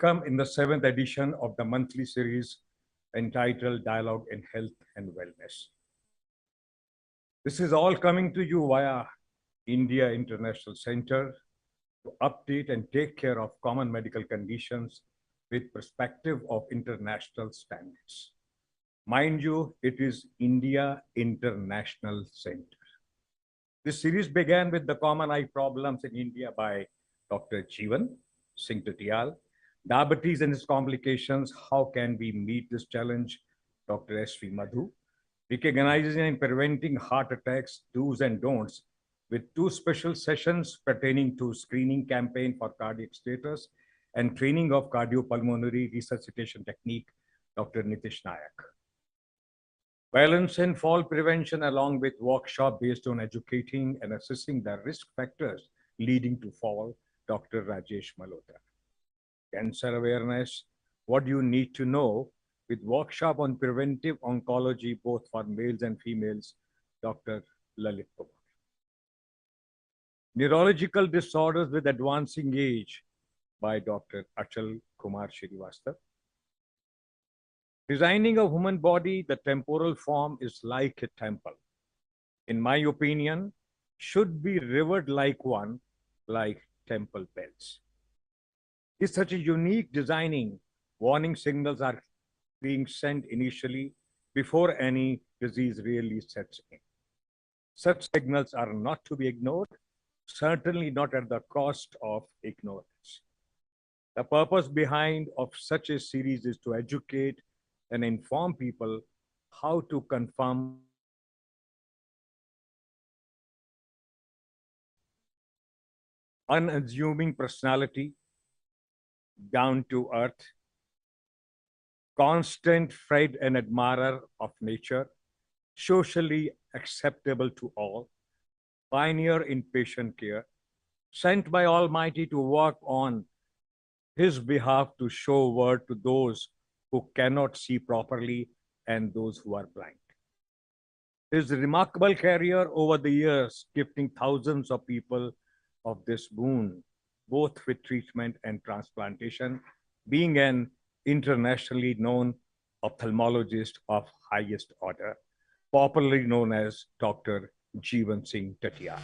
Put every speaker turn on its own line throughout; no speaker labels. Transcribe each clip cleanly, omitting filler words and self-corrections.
Welcome in the 7th edition of the monthly series entitled Dialogue in Health and Wellness. This is all coming to you via India International Center to update and take care of common medical conditions with perspective of international standards. Mind you, it is India International Center. This series began with the common eye problems in India by Dr. Jeewan, Titiyal, diabetes and its complications, how can we meet this challenge? Dr. S.V. Madhu, recognizing and preventing heart attacks, do's and don'ts, with 2 special sessions pertaining to screening campaign for cardiac status and training of cardiopulmonary resuscitation technique, Dr. Nitish Nayak. Violence and fall prevention along with workshop based on educating and assessing the risk factors leading to fall, Dr. Rajesh Malhotra. Cancer awareness, what you need to know, with workshop on preventive oncology, both for males and females, Dr. Lalit Kumar. Neurological disorders with advancing age by Dr. Ashwani Kumar Srivastava. Designing a human body, the temporal form is like a temple. In my opinion, should be revered like one, like temple bells. It's such a unique designing, warning signals are being sent initially before any disease really sets in. Such signals are not to be ignored, certainly not at the cost of ignorance. The purpose behind of such a series is to educate and inform people how to confirm unassuming personality, down to earth, constant friend and admirer of nature, socially acceptable to all, pioneer in patient care, sent by Almighty to work on His behalf to show word to those who cannot see properly and those who are blind. His remarkable career over the years, gifting thousands of people of this boon, both with treatment and transplantation, being an internationally known ophthalmologist of highest order, popularly known as Dr. Jeewan Singh Titiyal.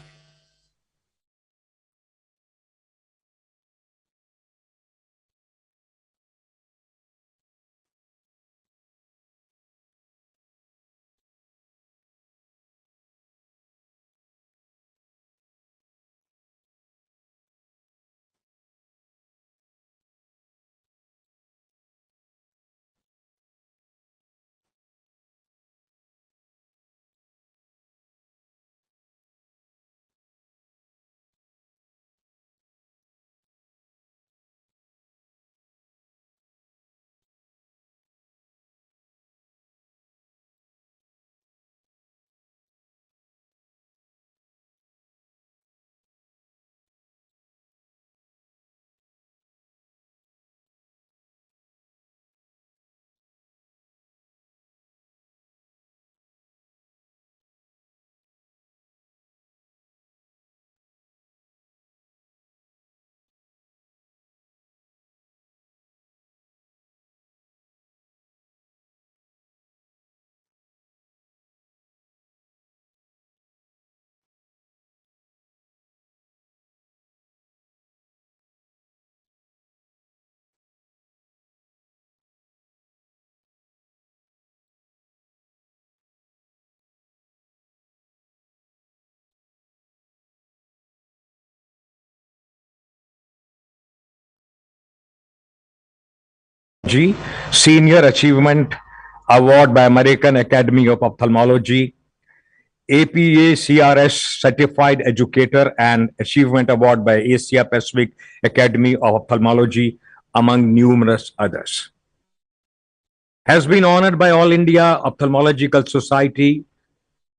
Senior Achievement Award by American Academy of Ophthalmology, APA CRS Certified Educator and Achievement Award by Asia Pacific Academy of Ophthalmology, among numerous others. Has been honored by All India Ophthalmological Society,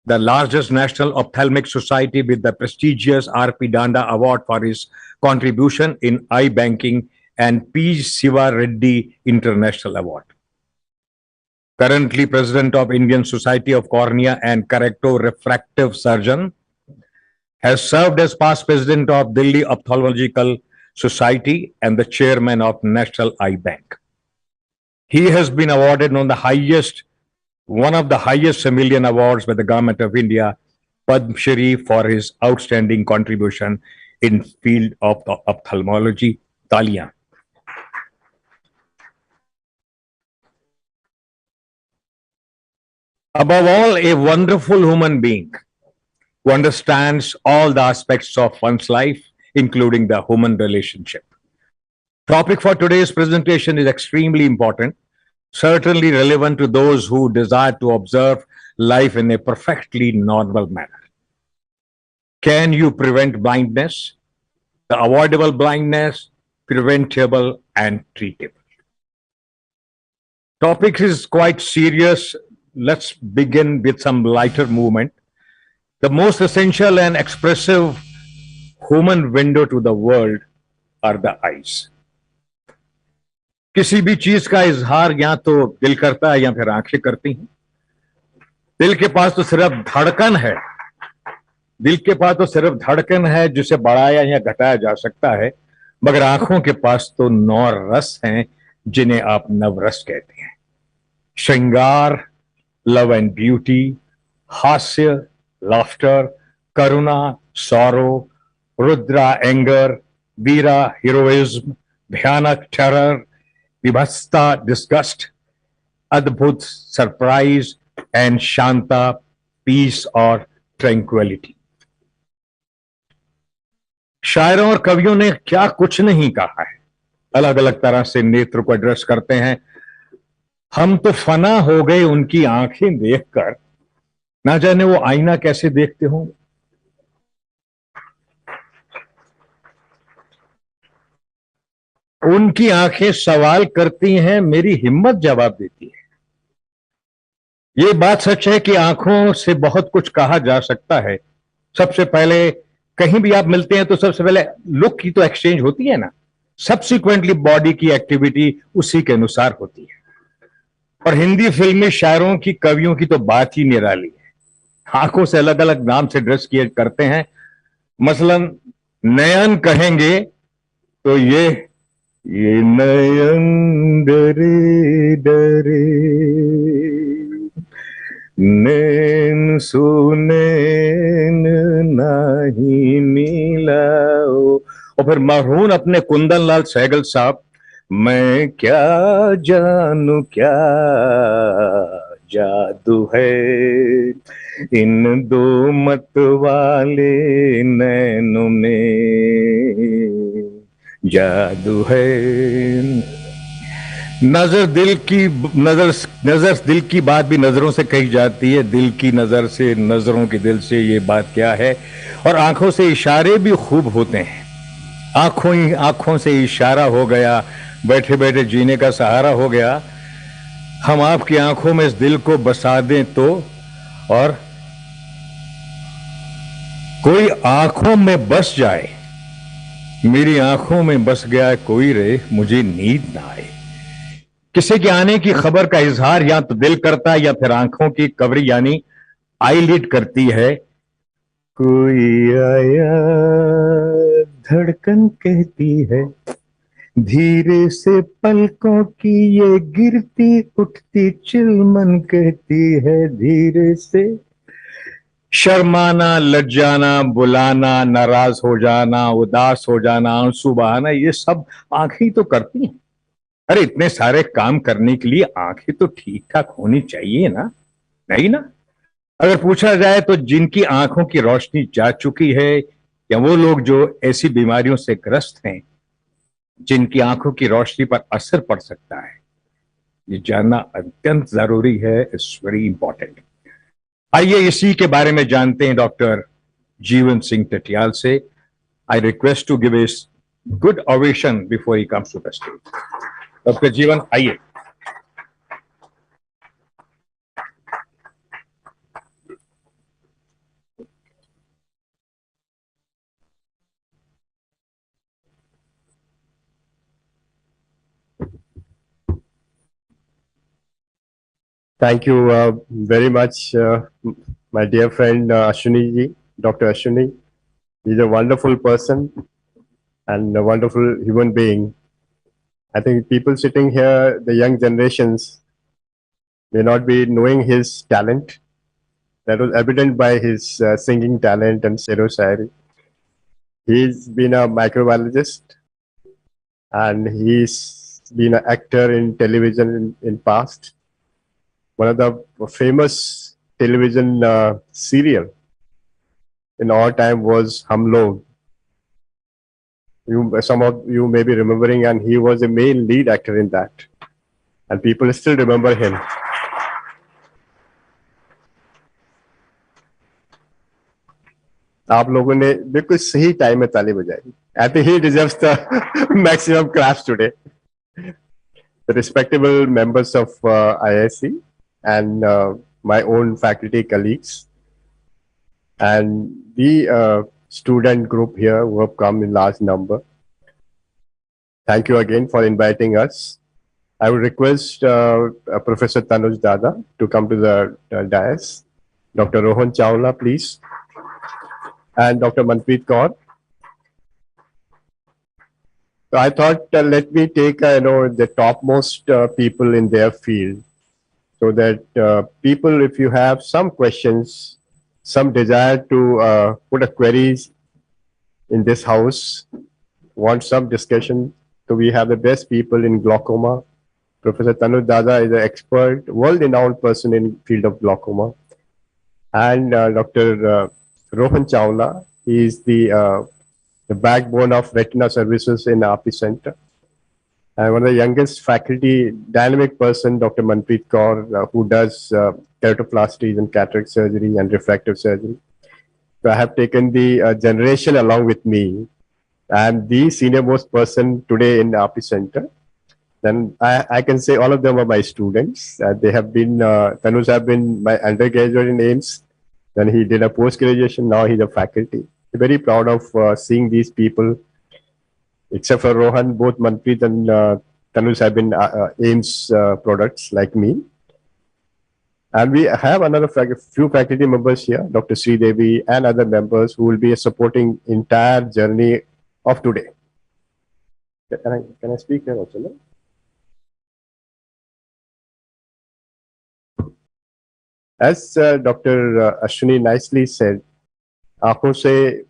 the largest national ophthalmic society, with the prestigious R.P. Danda Award for his contribution in eye banking and P. Siva Reddy International Award. Currently President of Indian Society of Cornea and Correcto-Refractive Surgeon, has served as past President of Delhi Ophthalmological Society and the chairman of National Eye Bank. He has been awarded one of the highest civilian awards by the Government of India, Padma Shri, for his outstanding contribution in field of ophthalmology. Taliyan. Above all, a wonderful human being who understands all the aspects of one's life, including the human relationship. Topic for today's presentation is extremely important, certainly relevant to those who desire to observe life in a perfectly normal manner. Can you prevent blindness? The avoidable blindness, preventable and treatable. Topic is quite serious. Let's begin with some lighter movement. The most essential and expressive human window to the world are the eyes. किसी भी चीज का इजहार या तो दिल करता है या फिर आंखें करती हैं। दिल के पास तो सिर्फ धड़कन है, जिसे बढ़ाया या घटाया जा सकता है, मगर आंखों के पास तो 9 रस हैं जिन्हें आप नवरस कहते हैं। श्रृंगार, लव एंड ब्यूटी, हास्य, laughter, karuna, sorrow, rudra, anger, veera, heroism, bhyanak, terror, vibhasta, disgust, adbhut, surprise, and shanta, peace or tranquility. शायरों और कवियों ने क्या कुछ नहीं कहा है, अलग अलग तरह से नेत्र को एड्रेस करते हैं। हम तो फना हो गए उनकी आंखें देखकर, ना जाने वो आईना कैसे देखते हों। उनकी आंखें सवाल करती हैं, मेरी हिम्मत जवाब देती है। ये बात सच है कि आंखों से बहुत कुछ कहा जा सकता है। सबसे पहले कहीं भी आप मिलते हैं तो सबसे पहले लुक की तो एक्सचेंज होती है ना, सब्सिक्वेंटली बॉडी की एक्टिविटी उसी के अनुसार होती है। और हिंदी फिल्म में शायरों की, कवियों की तो बात ही निराली है। आंखों से अलग अलग नाम से ड्रेस किए करते हैं। मसलन नयन कहेंगे तो ये नयन डरे डरे, नैन सुनैन नहीं मिलाओ। और फिर मरहून अपने कुंदन लाल सहगल साहब, मैं क्या जानू क्या जादू है इन दो मत वाले नैनों में, जादू है। नजर दिल की बात भी नजरों से कही जाती है। दिल की नजर से, नजरों के दिल से, ये बात क्या है। और आंखों से इशारे भी खूब होते हैं। आंखों से इशारा हो गया, बैठे बैठे जीने का सहारा हो गया। हम आपकी आंखों में इस दिल को बसा दें तो, और कोई आंखों में बस जाए, मेरी आंखों में बस गया कोई रे, मुझे नींद ना आए। किसी के आने की खबर का इजहार या तो दिल करता है या फिर आंखों की कवरी यानी आईलिड करती है। कोई आया धड़कन कहती है, धीरे से पलकों की ये गिरती उठती चिलमन कहती है, धीरे से। शर्माना, लज्जाना, बुलाना, नाराज हो जाना, उदास हो जाना, आंसू बहाना, ये सब आंखें तो करती हैं। अरे इतने सारे काम करने के लिए आंखें तो ठीक ठाक होनी चाहिए ना, नहीं ना? अगर पूछा जाए तो जिनकी आंखों की रोशनी जा चुकी है, या वो लोग जो ऐसी बीमारियों से ग्रस्त हैं जिनकी आंखों की रोशनी पर असर पड़ सकता है, ये जानना अत्यंत जरूरी है। It's very important. आइए इसी के बारे में जानते हैं डॉक्टर जीवन सिंह टिटियाल से। I request to give a good ovation before he comes to the stage. Doctor Jeevan, आइए।
Thank you very much, my dear friend Ashwani ji, Dr. Ashwani. He's a wonderful person, and a wonderful human being. I think people sitting here, the young generations, may not be knowing his talent. That was evident by his singing talent and Shairi. He's been a microbiologist and he's been an actor in television in past. One of the famous television serial in our time was Hum Log. Some of you may be remembering, and he was a main lead actor in that, and people still remember him. आप लोगों ने बिल्कुल सही time में ताली बजाई. I think he deserves the maximum claps today. The respectable members of IIC and my own faculty colleagues and the student group here who have come in large number. Thank you again for inviting us. I would request Professor Tanuj Dada to come to the dais. Dr. Rohan Chawla, please. And Dr. Manpreet Kaur. So I thought let me take the topmost people in their field, so that people, if you have some questions, some desire to put a queries in this house, want some discussion. So we have the best people in glaucoma. Professor Tanuj Dada is an expert, world-renowned person in field of glaucoma. And Dr. Rohan Chawla, he is the backbone of retina services in RP Center. And one of the youngest faculty, dynamic person, Dr. Manpreet Kaur, who does keratoplasties and cataract surgery and refractive surgery. So I have taken the generation along with me. I am the senior most person today in RP Center. Then I can say all of them are my students. They have been, Tanuj have been my undergraduate in AIIMS. Then he did a post-graduation, now he's a faculty. Very proud of seeing these people. Except for Rohan, both Manpreet and Tanuj have been AIIMS products like me. And we have another few faculty members here, Dr. Sri Devi and other members who will be supporting entire journey of today. Can I speak here also? No? As Dr. Ashwani nicely said, aankhon se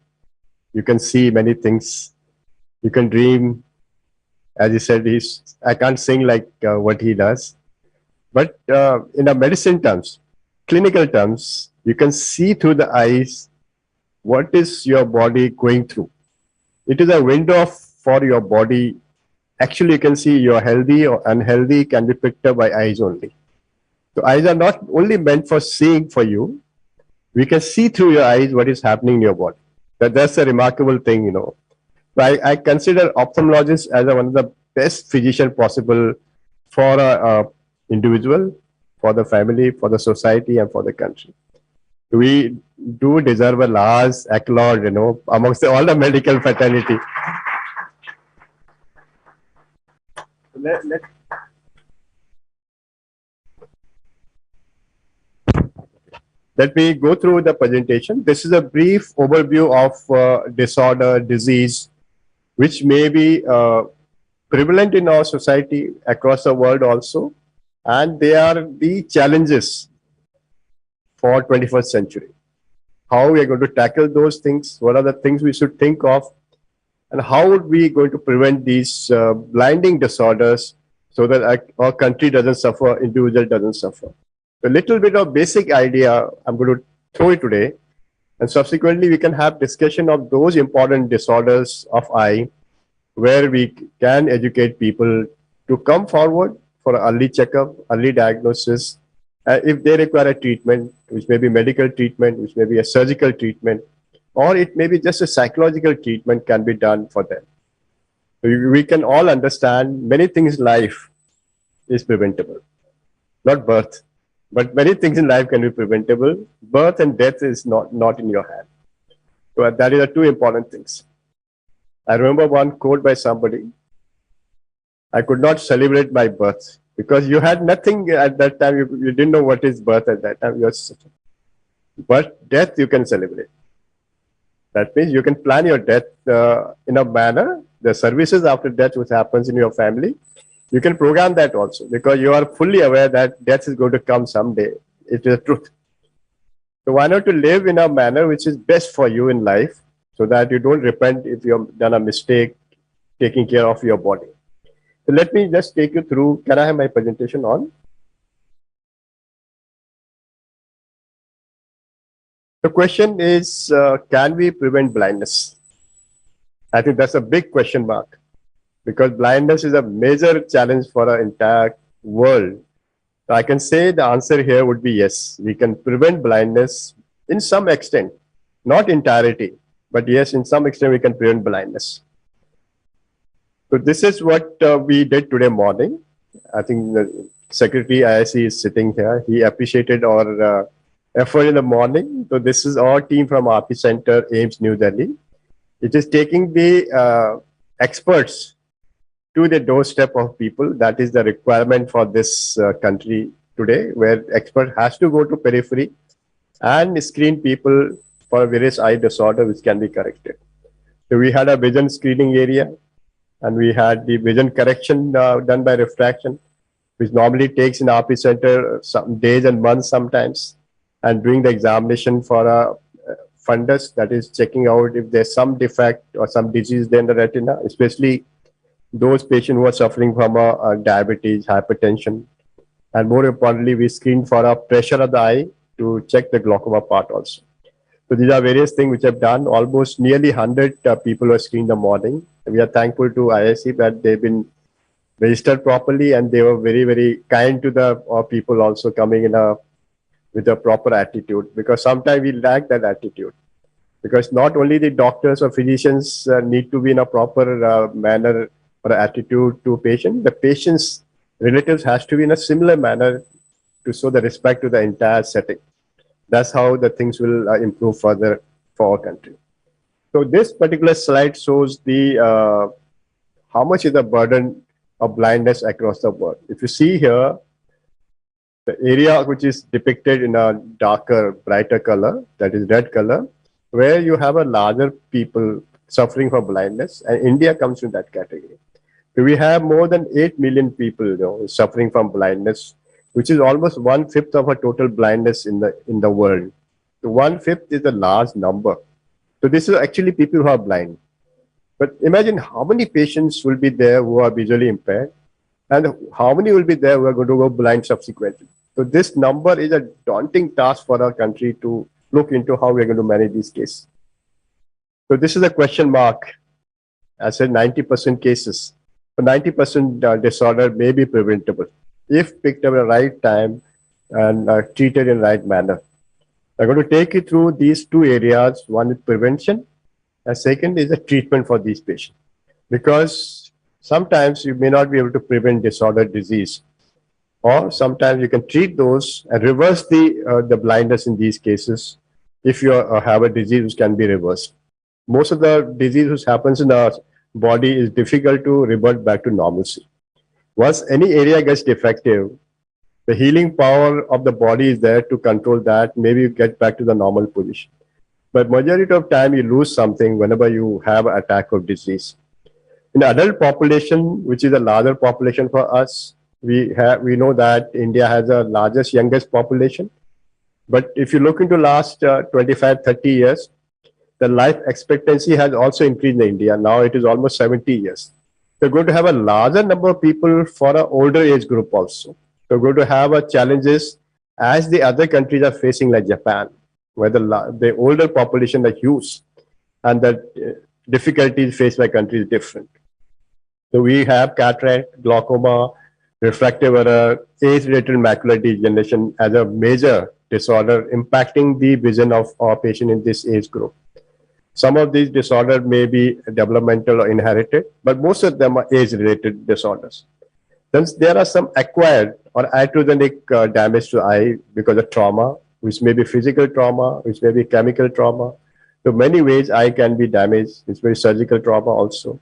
you can see many things. You can dream. As he said, I can't sing like what he does. But in a medicine terms, clinical terms, you can see through the eyes what is your body going through. It is a window for your body. Actually, you can see you're healthy or unhealthy can be picked up by eyes only. So eyes are not only meant for seeing for you. We can see through your eyes what is happening in your body. That's a remarkable thing, you know. I consider ophthalmologists as one of the best physician possible for a individual, for the family, for the society, and for the country. We do deserve a large accolade, you know, amongst all the medical fraternity. Let me go through the presentation. This is a brief overview of disorder, disease, which may be prevalent in our society across the world also. And they are the challenges for 21st century. How we are going to tackle those things, what are the things we should think of, and how would we going to prevent these blinding disorders so that our country doesn't suffer, individual doesn't suffer. A little bit of basic idea I'm going to throw it today, and subsequently we can have discussion of those important disorders of eye where we can educate people to come forward for early checkup, early diagnosis, if they require a treatment, which may be medical treatment, which may be a surgical treatment, or it may be just a psychological treatment can be done for them. We can all understand many things in life is preventable, not birth. But many things in life can be preventable. Birth and death is not in your hand. So that is the two important things. I remember one quote by somebody. I could not celebrate my birth because you had nothing at that time. You didn't know what is birth at that time. But death you can celebrate. That means you can plan your death in a manner the services after death, which happens in your family, you can program that also, because you are fully aware that death is going to come someday. It is the truth. So why not to live in a manner which is best for you in life, so that you don't repent if you have done a mistake taking care of your body. So let me just take you through. Can I have my presentation on? The question is, can we prevent blindness? I think that's a big question mark, because blindness is a major challenge for our entire world. So I can say the answer here would be yes. We can prevent blindness in some extent, not entirety, but yes, in some extent we can prevent blindness. So this is what we did today morning. I think the Secretary IIC is sitting here. He appreciated our effort in the morning. So this is our team from RP Center, AIIMS, New Delhi. It is taking the experts to the doorstep of people. That is the requirement for this country today, where expert has to go to periphery and screen people for various eye disorder which can be corrected. So we had a vision screening area, and we had the vision correction done by refraction, which normally takes in RP Center some days and months sometimes, and doing the examination for a fundus, that is checking out if there's some defect or some disease there in the retina, especially those patients who are suffering from a diabetes, hypertension. And more importantly, we screen for a pressure of the eye to check the glaucoma part also. So these are various things which have done. Almost nearly 100 people were screened in the morning. We are thankful to IIC that they've been registered properly, and they were very, very kind to the people also coming in with a proper attitude, because sometimes we lack that attitude. Because not only the doctors or physicians need to be in a proper manner or attitude to patient, the patient's relatives has to be in a similar manner to show the respect to the entire setting. That's how the things will improve further for our country. So this particular slide shows the how much is the burden of blindness across the world. If you see here, the area which is depicted in a darker, brighter color, that is red color, where you have a larger people suffering from blindness, and India comes in that category. So we have more than 8 million people suffering from blindness, which is almost 1/5 of our total blindness in the world. So 1/5 is a large number. So this is actually people who are blind. But imagine how many patients will be there who are visually impaired, and how many will be there who are going to go blind subsequently. So this number is a daunting task for our country to look into how we're going to manage these cases. So this is a question mark. I said 90% cases. So 90% disorder may be preventable if picked up at the right time and treated in the right manner. I'm going to take you through these two areas. One is prevention, and second is the treatment for these patients. Because sometimes you may not be able to prevent disordered disease, or sometimes you can treat those and reverse the blindness in these cases if you have a disease which can be reversed. Most of the disease which happens in our body is difficult to revert back to normalcy. Once any area gets defective, the healing power of the body is there to control that. Maybe you get back to the normal position. But majority of time you lose something whenever you have an attack of disease. In the adult population, which is a larger population for us, we know that India has the largest, youngest population. But if you look into last 25, 30 years, the life expectancy has also increased in India. Now it is almost 70 years. They're going to have a larger number of people for an older age group also. They're going to have challenges as the other countries are facing, like Japan, where the older population are huge, and the difficulties faced by countries is different. So we have cataract, glaucoma, refractive error, age-related macular degeneration as a major disorder impacting the vision of our patient in this age group. Some of these disorders may be developmental or inherited, but most of them are age-related disorders. Then there are some acquired or iatrogenic damage to eye because of trauma, which may be physical trauma, which may be chemical trauma. So many ways eye can be damaged. It's very surgical trauma also.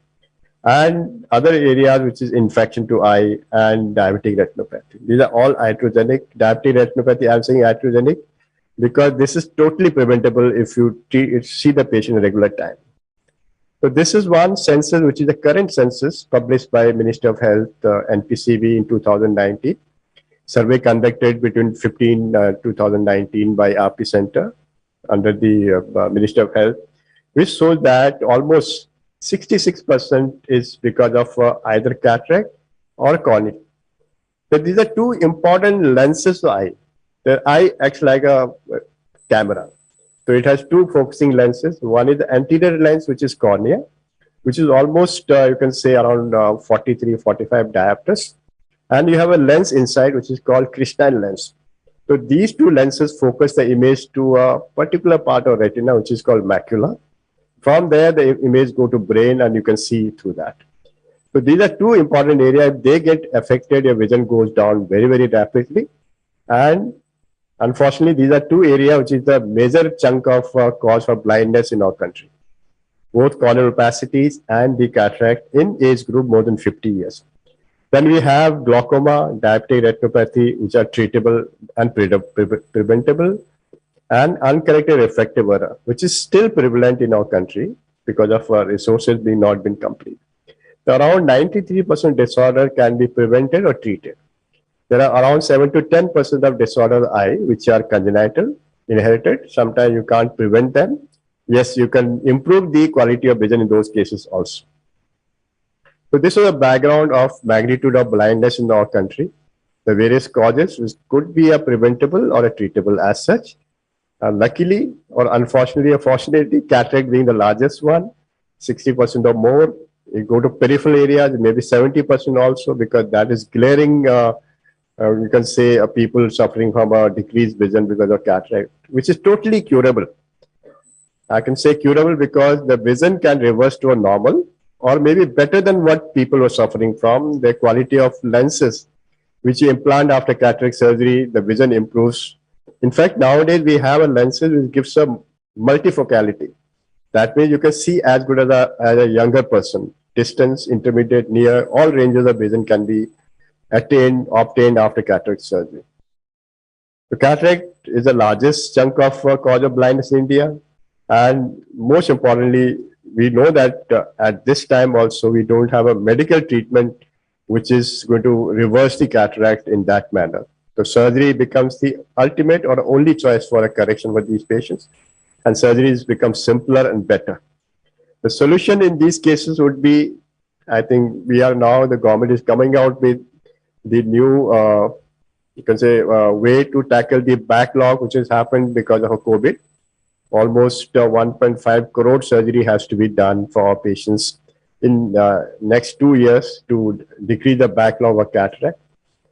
And other areas which is infection to eye and diabetic retinopathy. These are all iatrogenic. Diabetic retinopathy, I'm saying iatrogenic because this is totally preventable if you see the patient at regular time. So this is one census, which is the current census published by Ministry of Health, NPCB in 2019. Survey conducted between 2019 by RP Center under the Ministry of Health, which shows that almost 66% is because of either cataract or cornea. So these are two important lenses of the eye. The eye acts like a camera. So it has two focusing lenses. One is the anterior lens, which is cornea, which is almost, you can say, around 43, 45 diopters. And you have a lens inside, which is called crystalline lens. So these two lenses focus the image to a particular part of retina, which is called macula. From there, the image go to brain, and you can see through that. So these are two important areas. If they get affected, your vision goes down very, very rapidly. And unfortunately, these are two areas which is the major chunk of cause for blindness in our country. Both corneal opacities and the cataract in age group more than 50 years. Then we have glaucoma, diabetic retinopathy, which are treatable and preventable, and uncorrected refractive error, which is still prevalent in our country because of our resources being not been complete. So around 93% disorder can be prevented or treated. There are around 7 to 10% of disorder of the eye, which are congenital, inherited. Sometimes you can't prevent them. Yes, you can improve the quality of vision in those cases also. So this is a background of magnitude of blindness in our country. The various causes, which could be a preventable or a treatable as such. Luckily or unfortunately or fortunately, cataract being the largest one, 60% or more. You go to peripheral areas, maybe 70% also, because that is glaring, you can say, people suffering from a decreased vision because of cataract, which is totally curable. I can say curable because the vision can reverse to a normal, or maybe better than what people were suffering from. The quality of lenses, which you implant after cataract surgery, the vision improves. In fact, nowadays we have a lenses which gives a multifocality. That means you can see as good as a younger person. Distance, intermediate, near, all ranges of vision can be obtained after cataract surgery. The cataract is the largest chunk of cause of blindness in India. And most importantly, we know that at this time also, we don't have a medical treatment which is going to reverse the cataract in that manner. So surgery becomes the ultimate or only choice for a correction for these patients, and surgeries become simpler and better. The solution in these cases would be, I think the government is coming out with the new, you can say, way to tackle the backlog which has happened because of COVID. Almost 1.5 crore surgery has to be done for our patients in next 2 years to decrease the backlog of cataract.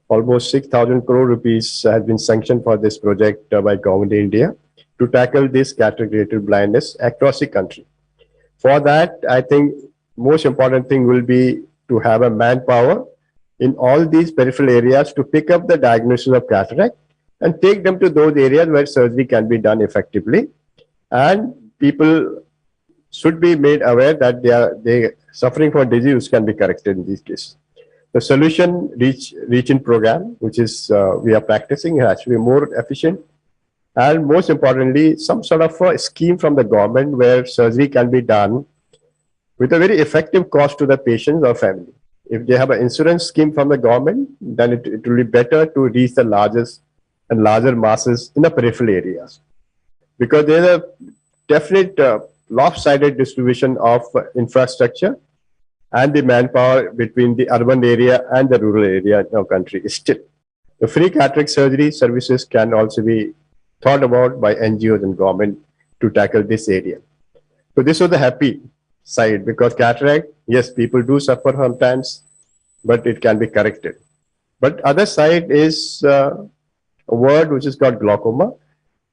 Almost 6,000 crore rupees has been sanctioned for this project by government of India to tackle this cataract-related blindness across the country. For that, I think most important thing will be to have a manpower in all these peripheral areas to pick up the diagnosis of cataract and take them to those areas where surgery can be done effectively. And people should be made aware that they suffering from disease can be corrected in these cases. The solution reach-in program, which is we are practicing, has to be more efficient. And most importantly, some sort of a scheme from the government where surgery can be done with a very effective cost to the patients or family. If they have an insurance scheme from the government, then it will be better to reach the largest and larger masses in the peripheral areas. Because there's a definite lopsided distribution of infrastructure and the manpower between the urban area and the rural area in our country. Still, the free cataract surgery services can also be thought about by NGOs and government to tackle this area. So this was the happy side, because cataract, yes, people do suffer sometimes, but it can be corrected. But other side is a word which is called glaucoma.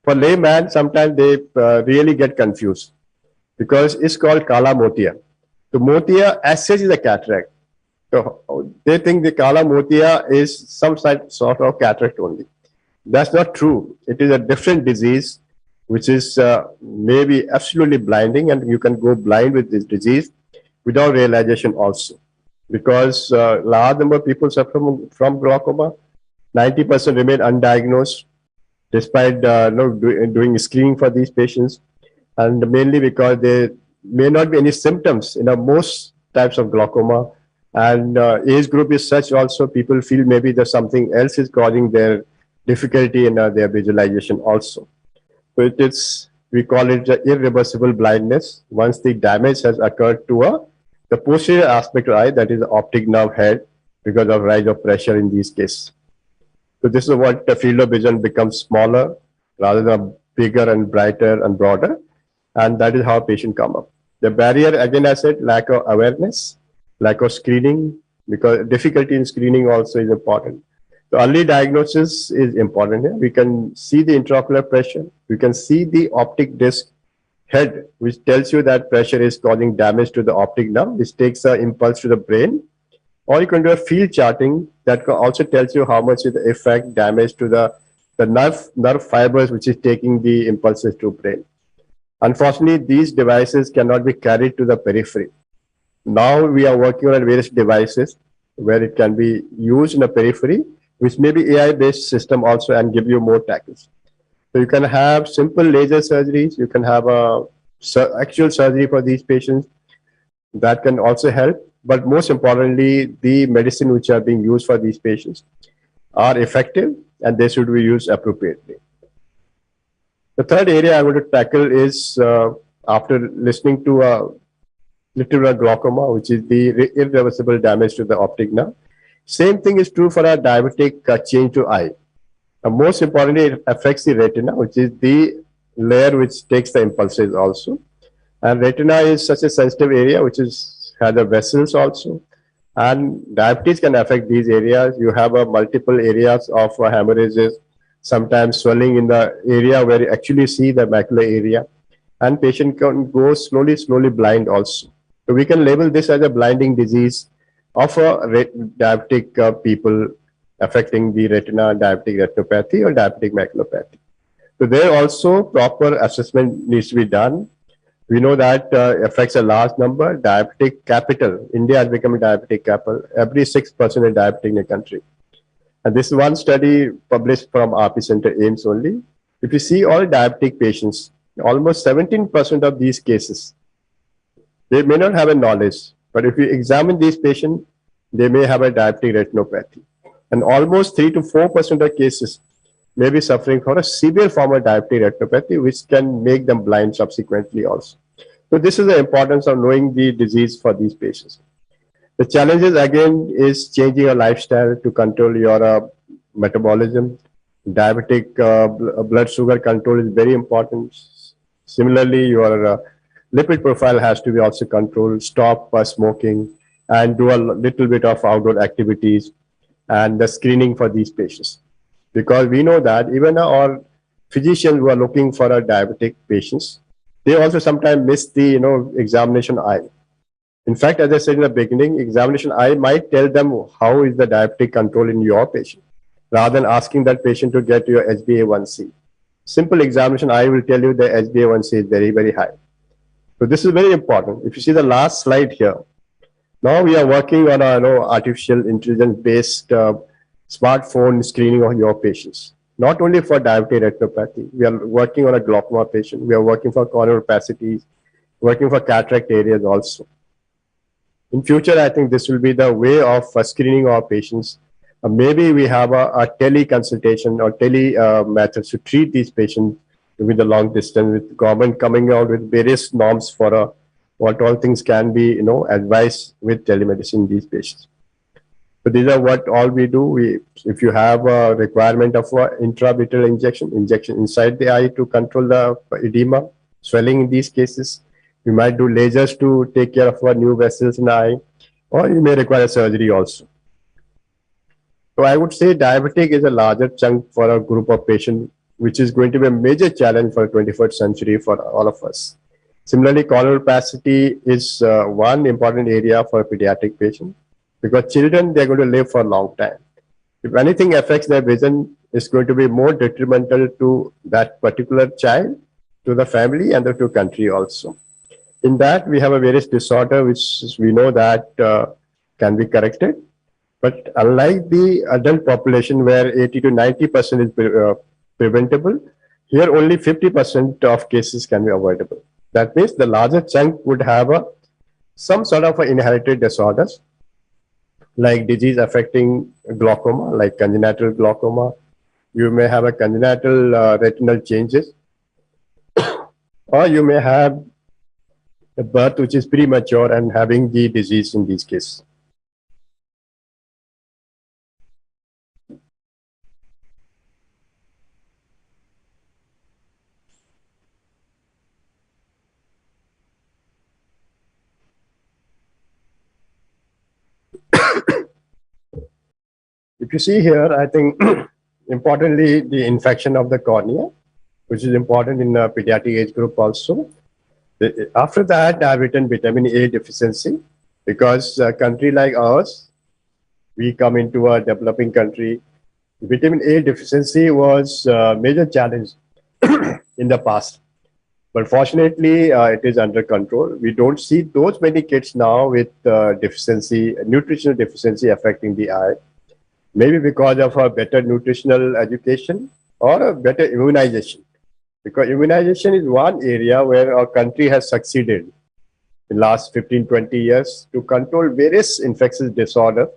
For layman, sometimes they really get confused because it's called kala motia. So motia as such is a cataract. So they think the kala motia is some sort of cataract only. That's not true. It is a different disease which is maybe absolutely blinding, and you can go blind with this disease without realization also. Because large number of people suffer from glaucoma, 90% remain undiagnosed despite doing screening for these patients, and mainly because they may not be any symptoms in most types of glaucoma. And age group is such also, people feel maybe there's something else is causing their difficulty in their visualization also. So it is, we call it irreversible blindness. Once the damage has occurred to the posterior aspect of the eye, that is the optic nerve head, because of rise of pressure in these cases. So this is what the field of vision becomes smaller rather than bigger and brighter and broader. And that is how patient come up. The barrier, again, I said, lack of awareness, lack of screening, because difficulty in screening also is important. So early diagnosis is important here. We can see the intraocular pressure. We can see the optic disc head, which tells you that pressure is causing damage to the optic nerve, which takes an impulse to the brain. Or you can do a field charting that also tells you how much is the effect damage to the nerve fibers, which is taking the impulses to brain. Unfortunately, these devices cannot be carried to the periphery. Now we are working on various devices where it can be used in the periphery, which may be AI-based system also and give you more tackles. So you can have simple laser surgeries. You can have a actual surgery for these patients. That can also help. But most importantly, the medicine which are being used for these patients are effective and they should be used appropriately. The third area I want to tackle is after listening to little glaucoma, which is the irreversible damage to the optic nerve. Same thing is true for a diabetic change to eye. Most importantly, it affects the retina, which is the layer which takes the impulses also. And retina is such a sensitive area, which has the vessels also. And diabetes can affect these areas. You have multiple areas of hemorrhages, sometimes swelling in the area where you actually see the macular area. And patient can go slowly blind also. So we can label this as a blinding disease of diabetic people affecting the retina, diabetic retinopathy or diabetic maculopathy. So there also proper assessment needs to be done. We know that affects a large number. Diabetic capital, India has become a diabetic capital. Every 6% is diabetic in the country. And this is one study published from RP Center AIIMS only. If you see all diabetic patients, almost 17% of these cases, they may not have a knowledge, but if you examine these patients, they may have a diabetic retinopathy. And almost 3 to 4% of cases may be suffering from a severe form of diabetic retinopathy, which can make them blind subsequently also. So this is the importance of knowing the disease for these patients. The challenges again is changing your lifestyle to control your metabolism. Diabetic blood sugar control is very important. Similarly, your lipid profile has to be also controlled. Stop smoking and do a little bit of outdoor activities and the screening for these patients. Because we know that even our physicians who are looking for our diabetic patients, they also sometimes miss the examination eye. In fact, as I said in the beginning, examination eye might tell them how is the diabetic control in your patient, rather than asking that patient to get your HbA1c. Simple examination eye will tell you the HbA1c is very, very high. So this is very important. If you see the last slide here, now we are working on a artificial intelligence-based smartphone screening of your patients. Not only for diabetic retinopathy, we are working on a glaucoma patient. We are working for corneal opacities, working for cataract areas also. In future, I think this will be the way of screening our patients. Maybe we have a tele-consultation or methods to treat these patients with the long distance, with government coming out with various norms for what all things can be, advised with telemedicine these patients. So these are what all we do. If you have a requirement of intravitreal injection inside the eye to control the edema, swelling in these cases, you might do lasers to take care of new vessels in the eye, or you may require surgery also. So I would say diabetic is a larger chunk for a group of patients, which is going to be a major challenge for the 21st century for all of us. Similarly, corneal opacity is one important area for a pediatric patient, because children, they're going to live for a long time. If anything affects their vision, it's going to be more detrimental to that particular child, to the family, and to country also. In that, we have a various disorder which we know that can be corrected. But unlike the adult population where 80 to 90% is preventable, here only 50% of cases can be avoidable. That means the larger chunk would have some sort of inherited disorders, like disease affecting glaucoma, like congenital glaucoma. You may have a congenital retinal changes, or you may have a birth which is premature and having the disease in these cases. If you see here, I think importantly, the infection of the cornea, which is important in a pediatric age group also. After that, I've written vitamin A deficiency, because a country like ours, we come into a developing country. Vitamin A deficiency was a major challenge in the past. But fortunately, it is under control. We don't see those many kids now with deficiency, nutritional deficiency affecting the eye. Maybe because of a better nutritional education or a better immunization. Because immunization is one area where our country has succeeded in the last 15, 20 years to control various infectious disorders,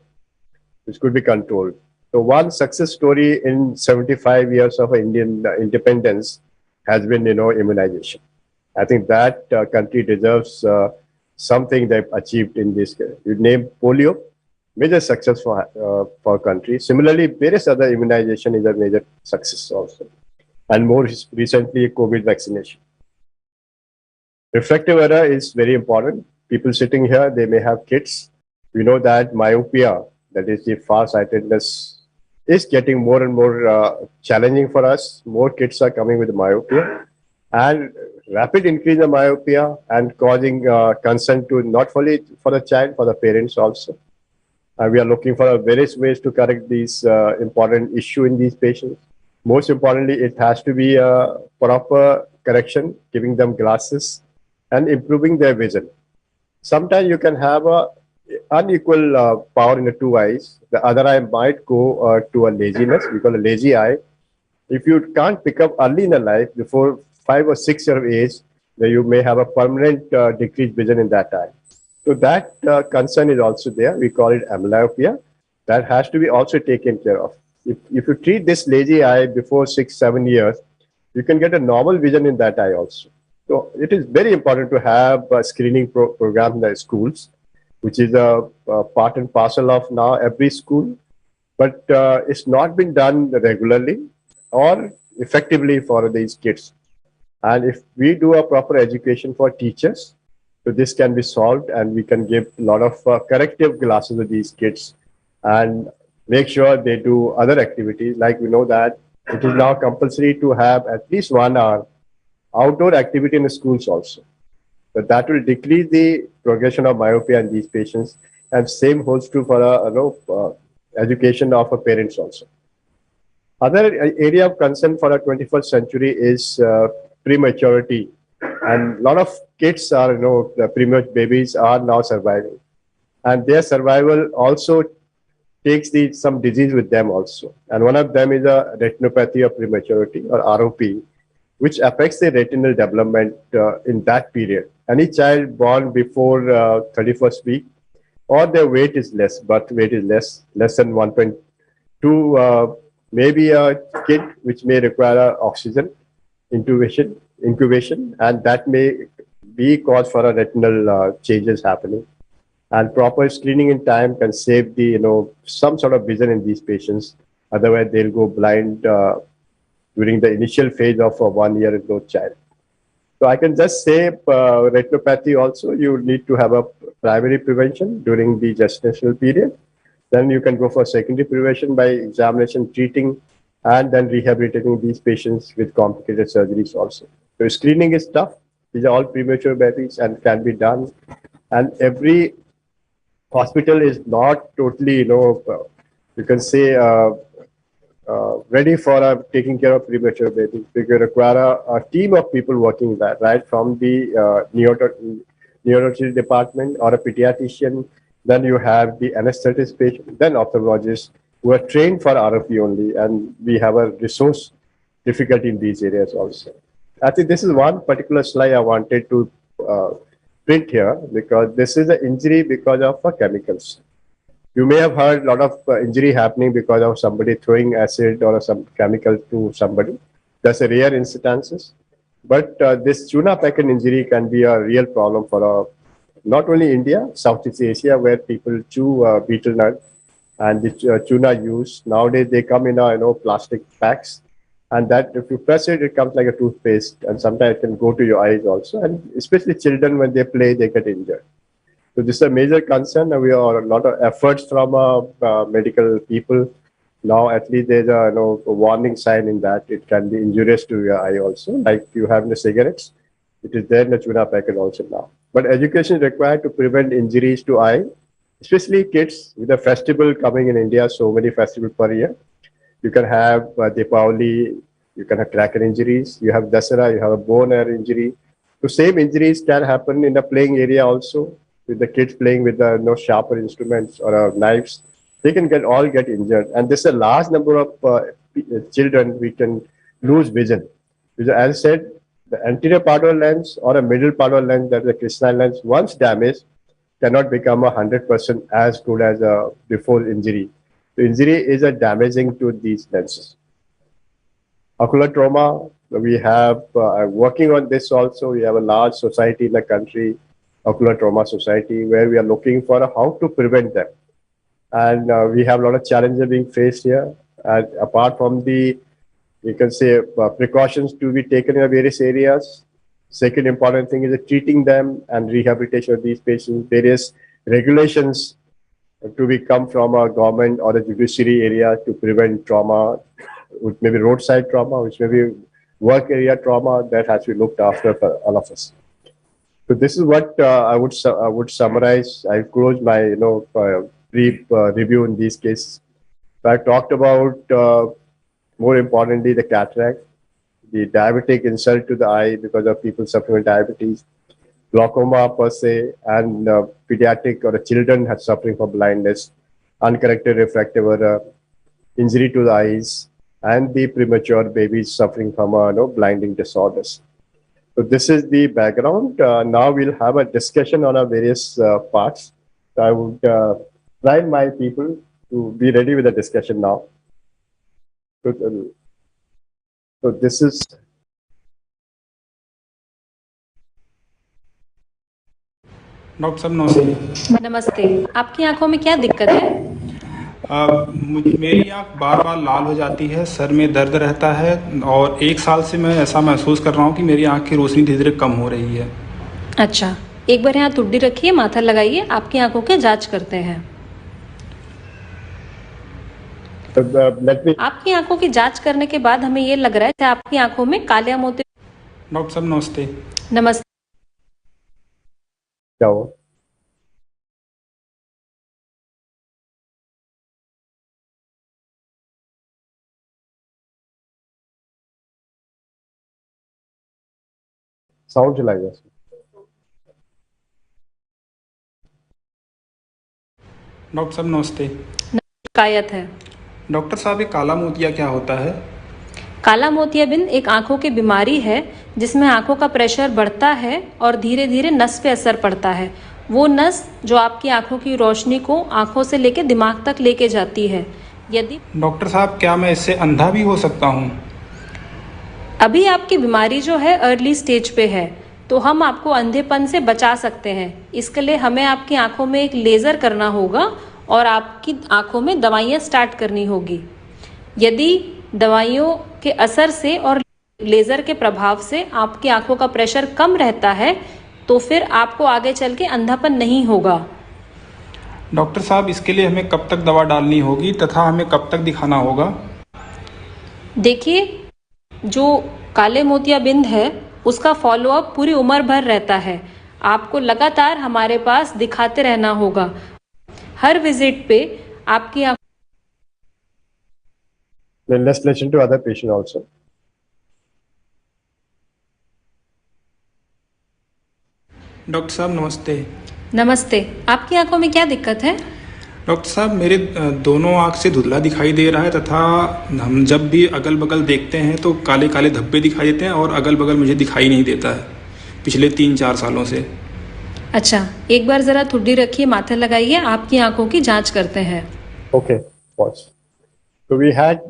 which could be controlled. So one success story in 75 years of Indian independence has been, immunization. I think that country deserves something they've achieved in this. You name polio, major success for country. Similarly, various other immunization is a major success also. And more recently, COVID vaccination. Refractive error is very important. People sitting here, they may have kids. We know that myopia, that is the farsightedness, is getting more and more challenging for us. More kids are coming with myopia, and rapid increase in myopia and causing concern to not only for the child, for the parents also. We are looking for various ways to correct these important issue in these patients. Most importantly, it has to be a proper correction, giving them glasses and improving their vision. Sometimes you can have a unequal power in the two eyes. The other eye might go to a laziness, we call a lazy eye. If you can't pick up early in the life, before 5 or 6 years of age, then you may have a permanent decreased vision in that eye. So that concern is also there. We call it amlyopia. That has to be also taken care of. If you treat this lazy eye before 6, 7 years, you can get a normal vision in that eye also. So it is very important to have a screening program in the schools, which is a part and parcel of now every school, but it's not been done regularly or effectively for these kids. And if we do a proper education for teachers, so this can be solved, and we can give a lot of corrective glasses to these kids and make sure they do other activities. Like we know that it is now compulsory to have at least 1 hour outdoor activity in the schools also. So that will decrease the progression of myopia in these patients, and same holds true for education of parents also. Other area of concern for the 21st century is prematurity, and a lot of kids are, the premature babies are now surviving, and their survival also takes some disease with them also. And one of them is a retinopathy of prematurity, or ROP, which affects the retinal development in that period. Any child born before 31st week, or their weight is less, birth weight is less than 1.2, maybe a kid which may require oxygen incubation, and that may be cause for a retinal changes happening. And proper screening in time can save the, some sort of vision in these patients. Otherwise, they'll go blind during the initial phase of a 1 year old child. So I can just say retinopathy also, you need to have a primary prevention during the gestational period. Then you can go for secondary prevention by examination, treating, and then rehabilitating these patients with complicated surgeries also. So screening is tough. These are all premature babies and can be done. And every hospital is not totally, you can say, ready for taking care of premature babies. We require a team of people working that, right, from the neurology department or a pediatrician. Then you have the anesthetist patient, then ophthalmologists who are trained for RFE only, and we have a resource difficulty in these areas also. I think this is one particular slide I wanted to print here because this is an injury because of chemicals. You may have heard a lot of injury happening because of somebody throwing acid or some chemical to somebody. That's a rare instances. But this tuna packet injury can be a real problem for not only India, Southeast Asia, where people chew betel nut and the tuna use. Nowadays, they come in plastic packs, and that if you press it, it comes like a toothpaste, and sometimes it can go to your eyes also. And especially children, when they play, they get injured. So this is a major concern, and we are a lot of efforts from medical people. Now, at least there's a warning sign in that it can be injurious to your eye also, like you have in the cigarettes. It is there in the tuna packet also now. But education is required to prevent injuries to eye, especially kids with a festival coming in India, so many festivals per year. You can have Deepavali, you can have cracker injuries, you have Dasara, you have a bone air injury. So same injuries can happen in the playing area also, with the kids playing with no sharper instruments or knives. They can all get injured. And this is a large number of children, we can lose vision. Because as I said, the anterior part of the lens or a middle part of the lens, that is the crystalline lens, once damaged, cannot become 100% as good as before injury. The injury is damaging to these lenses. Ocular trauma, we have working on this also. We have a large society in the country, Ocular Trauma Society, where we are looking for how to prevent them. And we have a lot of challenges being faced here. And apart from the, you can say, precautions to be taken in various areas. Second important thing is treating them and rehabilitation of these patients. Various regulations to be come from a government or a judiciary area to prevent trauma, which may be roadside trauma, which may be work area trauma, that has to be looked after for all of us. So this is what I would summarize. I close my brief review in these cases. So I talked about more importantly the cataract, the diabetic insult to the eye because of people suffering with diabetes, glaucoma per se, and pediatric or children are suffering from blindness, uncorrected refractive error, injury to the eyes, and the premature babies suffering from blinding disorders. So this is the background. Now we'll have a discussion on our various parts. So I would try my people to be ready with the discussion now. So this is.
Doctor साहब नमस्ते।
नमस्ते। आपकी आंखों में क्या दिक्कत है?
मेरी आंख बार बार लाल हो जाती है, सर में दर्द रहता है और 1 साल से मैं ऐसा महसूस कर रहा हूँ कि मेरी आंख की रोशनी धीरे धीरे कम हो रही है।
अच्छा, एक बार यहाँ तुड्डी रखिए, माथा लगाइए, आपकी आंखों की जांच करते हैं। आपकी आंखों की जांच करने के बाद हमें ये लग रहा है कि आपकी आंखों में काले मोती।
डॉक्टर साहब नमस्ते।
नमस्ते।
क्या हो? साउंड चलाइए।
डॉक्टर साहब नमस्ते।
शिकायत है।
डॉक्टर साहब, ये काला मोतिया क्या होता है?
काला मोतियाबिंद एक आंखों की बीमारी है जिसमें आंखों का प्रेशर बढ़ता है और धीरे धीरे नस पे असर पड़ता है। वो नस जो आपकी आंखों की रोशनी को आंखों से लेके दिमाग तक लेके जाती है। यदि
डॉक्टर साहब, क्या मैं इससे अंधा भी हो सकता हूँ?
अभी आपकी बीमारी जो है अर्ली स्टेज पे है, तो हम आपको अंधेपन से बचा सकते हैं। इसके लिए हमें आपकी आंखों में एक लेज़र करना होगा और आपकी आंखों में दवाइयाँ स्टार्ट करनी होगी। यदि दवाइयों के असर से और लेज़र के प्रभाव से आपकी आंखों का प्रेशर कम रहता है तो फिर आपको आगे चल के अंधापन नहीं होगा।
डॉक्टर साहब, इसके लिए हमें कब तक दवा डालनी होगी तथा हमें कब तक दिखाना होगा?
देखिए, जो काले मोतियाबिंद है उसका फॉलोअप पूरी उम्र भर रहता है। आपको लगातार हमारे पास दिखाते रहना होगा। हर विजिट पे आपकी आंखों।
Let's listen to other patient also.
Doctor साहब नमस्ते।
नमस्ते। आपकी आंखों में क्या दिक्कत है?
डॉक्टर साहब, मेरे दोनों आँख से धुंधला दिखाई दे रहा है तथा हम जब भी अगल बगल देखते हैं तो काले काले धब्बे दिखाई देते हैं और अगल बगल मुझे दिखाई नहीं देता है पिछले 3-4 सालों से।
अच्छा, एक बार जरा ठुड्डी रखिए, माथे लगाइए, आपकी आंखों की जांच करते हैं।
Okay, pause. So we had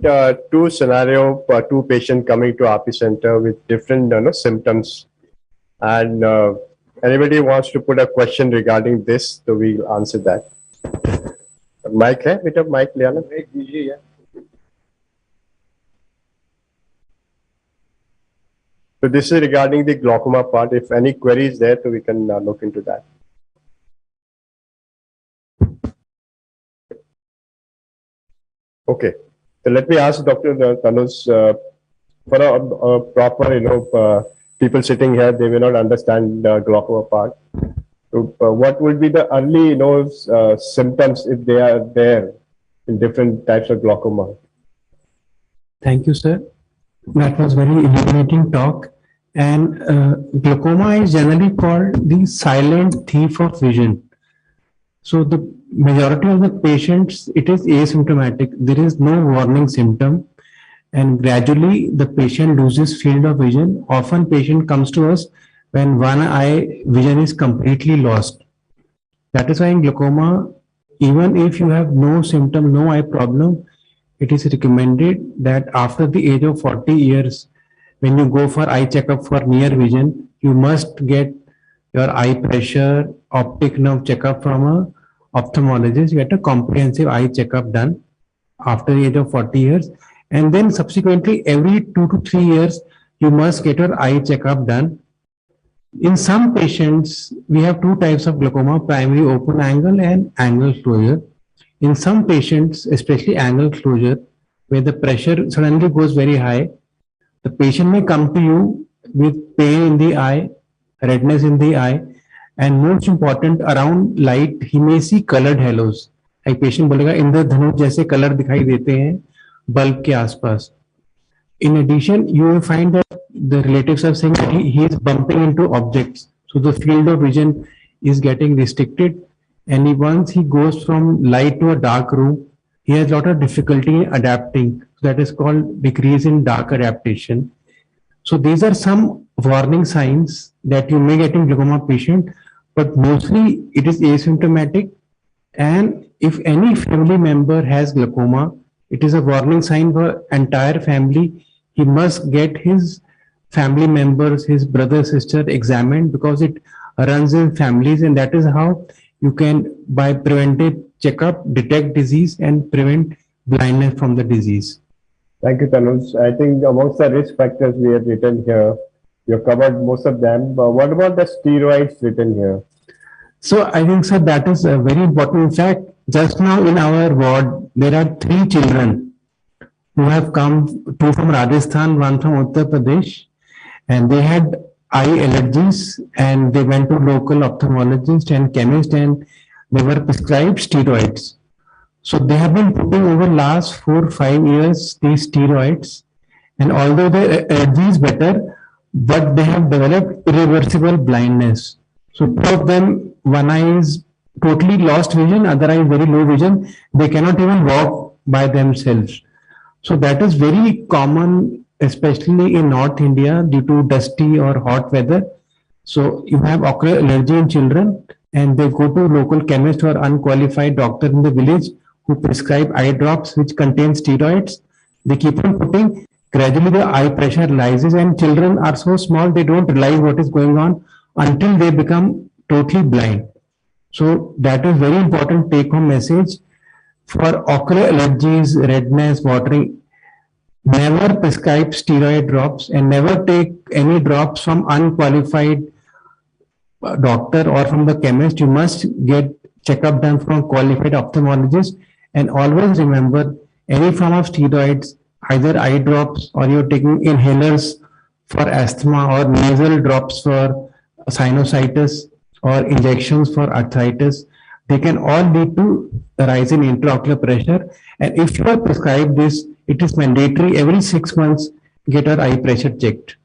two scenario, two patients coming to RP center with different symptoms, and anybody wants to put a question regarding this, so we'll answer that. Mic है बेटा, mic ले आना।
एक दीजिए यार।
So this is regarding the glaucoma part. If any queries there, so we can look into that. Okay, so let me ask Dr. Tanuj, for a proper, people sitting here, they may not understand the glaucoma part. So what would be the early, symptoms if they are there in different types of glaucoma?
Thank you, sir. That was very illuminating talk. And glaucoma is generally called the silent thief of vision. So the majority of the patients, it is asymptomatic. There is no warning symptom. And gradually the patient loses field of vision. Often patient comes to us when one eye vision is completely lost. That is why in glaucoma, even if you have no symptom, no eye problem, it is recommended that after the age of 40 years, when you go for eye checkup for near vision, you must get your eye pressure, optic nerve checkup from a ophthalmologist. You get a comprehensive eye checkup done after the age of 40 years. And then subsequently, every 2 to 3 years, you must get your eye checkup done. In some patients, we have two types of glaucoma, primary open angle and angle closure. In some patients, especially angle closure, where the pressure suddenly goes very high, the patient may come to you with pain in the eye, redness in the eye, and most important, around light, he may see colored halos. Like patient बोलेगा इंद्रधनुष जैसे colour दिखाई देते हैं bulb के आसपास. In addition, you will find that the relatives are saying that he is bumping into objects. So the field of vision is getting restricted. And once he goes from light to a dark room, he has a lot of difficulty in adapting. That is called decrease in dark adaptation. So these are some warning signs that you may get in glaucoma patient, but mostly it is asymptomatic. And if any family member has glaucoma, it is a warning sign for entire family. He must get his family members, his brother, sister examined, because it runs in families, and that is how you can, by preventive checkup, detect disease and prevent blindness from the disease.
Thank you, Tanuj. I think amongst the risk factors we have written here, you have covered most of them. But what about the steroids written here?
So I think, sir, that is very important. In fact, just now in our ward, there are 3 children who have come, 2 from Rajasthan, 1 from Uttar Pradesh, and they had eye allergies, and they went to local ophthalmologist and chemist, and they were prescribed steroids. So they have been putting over last 4 or 5 years these steroids, and although their allergy is better, but they have developed irreversible blindness. So 2 of them, one eye is totally lost vision, other eye is very low vision. They cannot even walk by themselves. So that is very common, especially in North India due to dusty or hot weather. So you have ocular allergy in children, and they go to local chemist or unqualified doctor in the village who prescribe eye drops which contain steroids. They keep on putting, gradually the eye pressure rises, and children are so small they don't realize what is going on until they become totally blind. So that is very important take-home message for ocular allergies, redness, watering. Never prescribe steroid drops, and never take any drops from unqualified doctor or from the chemist. You must get checkup done from qualified ophthalmologist, and always remember any form of steroids, either eye drops or you're taking inhalers for asthma or nasal drops for sinusitis or injections for arthritis, they can all lead to a rise in intraocular pressure. And if you are prescribed this, it is mandatory every 6 months get our eye pressure checked.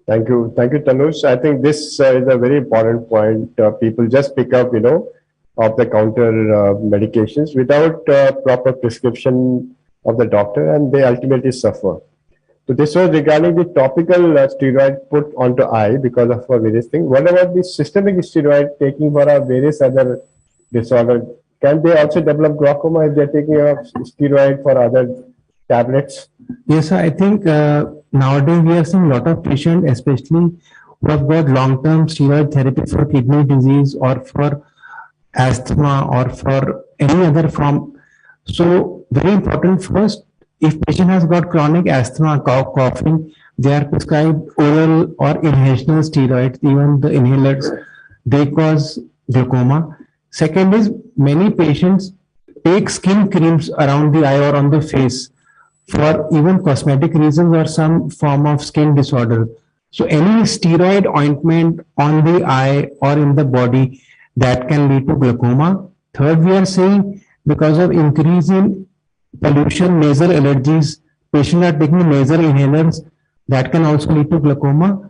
Thank you, Tanuj. I think this is a very important point. People just pick up, of the counter medications without proper prescription of the doctor, and they ultimately suffer. So this was regarding the topical steroid put onto eye because of various things. What about the systemic steroid taking for various other disorders? Can they also develop glaucoma if they're taking a steroid for other tablets?
Yes, I think nowadays we are seeing a lot of patients, especially who have got long-term steroid therapy for kidney disease or for asthma or for any other form. So very important first, if patient has got chronic asthma, coughing, they are prescribed oral or inhalational steroids, even the inhalers, they cause glaucoma. Second is many patients take skin creams around the eye or on the face for even cosmetic reasons or some form of skin disorder. So any steroid ointment on the eye or in the body that can lead to glaucoma. Third, we are saying because of increase in pollution, nasal allergies, patients are taking nasal inhalers that can also lead to glaucoma.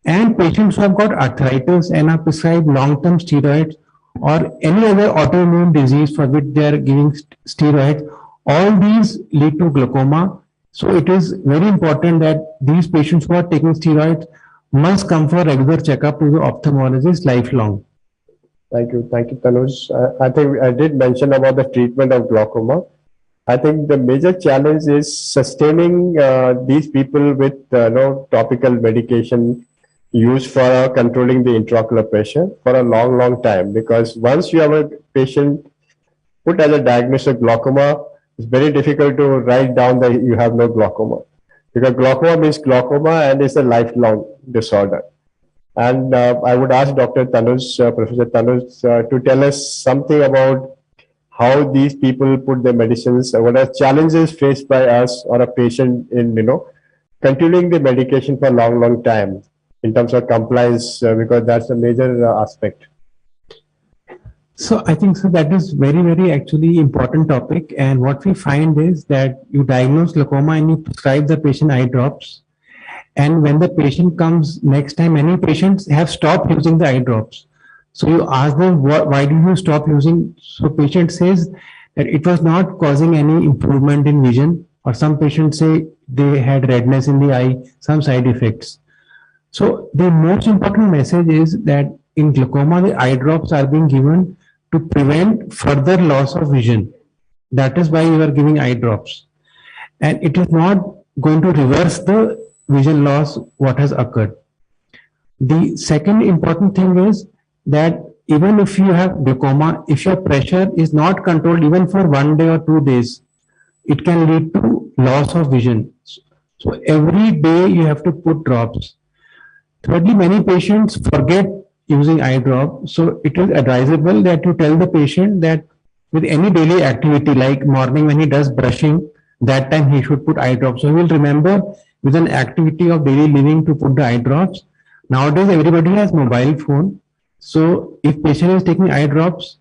And patients who have got arthritis and are prescribed long-term steroids or any other autoimmune disease for which they are giving steroids, all these lead to glaucoma. So it is very important that these patients who are taking steroids must come for regular checkup to the ophthalmologist lifelong.
Thank you, Tanuj. I think I did mention about the treatment of glaucoma. I think the major challenge is sustaining these people with topical medication used for controlling the intraocular pressure for a long time, because once you have a patient put as a diagnosis of glaucoma, it's very difficult to write down that you have no glaucoma, because glaucoma means glaucoma and it's a lifelong disorder. And I would ask Dr. Tanuj, Professor Tanuj, to tell us something about how these people put their medicines, what are challenges faced by us or a patient in, continuing the medication for a long time in terms of compliance, because that's a major aspect.
So I think that is very actually important topic. And what we find is that you diagnose glaucoma and you prescribe the patient eye drops. And when the patient comes next time, many patients have stopped using the eye drops. So you ask them, why do you stop using? So patient says that it was not causing any improvement in vision, or some patients say they had redness in the eye, some side effects. So the most important message is that in glaucoma, the eye drops are being given to prevent further loss of vision. That is why we are giving eye drops. And it is not going to reverse the vision loss what has occurred. The second important thing is that even if you have glaucoma, if your pressure is not controlled even for 1 day or 2 days, it can lead to loss of vision. So every day you have to put drops. Thirdly, many patients forget using eye drop. So it is advisable that you tell the patient that with any daily activity, like morning when he does brushing, that time he should put eye drops. So he will remember with an activity of daily living to put the eye drops. Nowadays, everybody has mobile phone. So if patient is taking eye drops,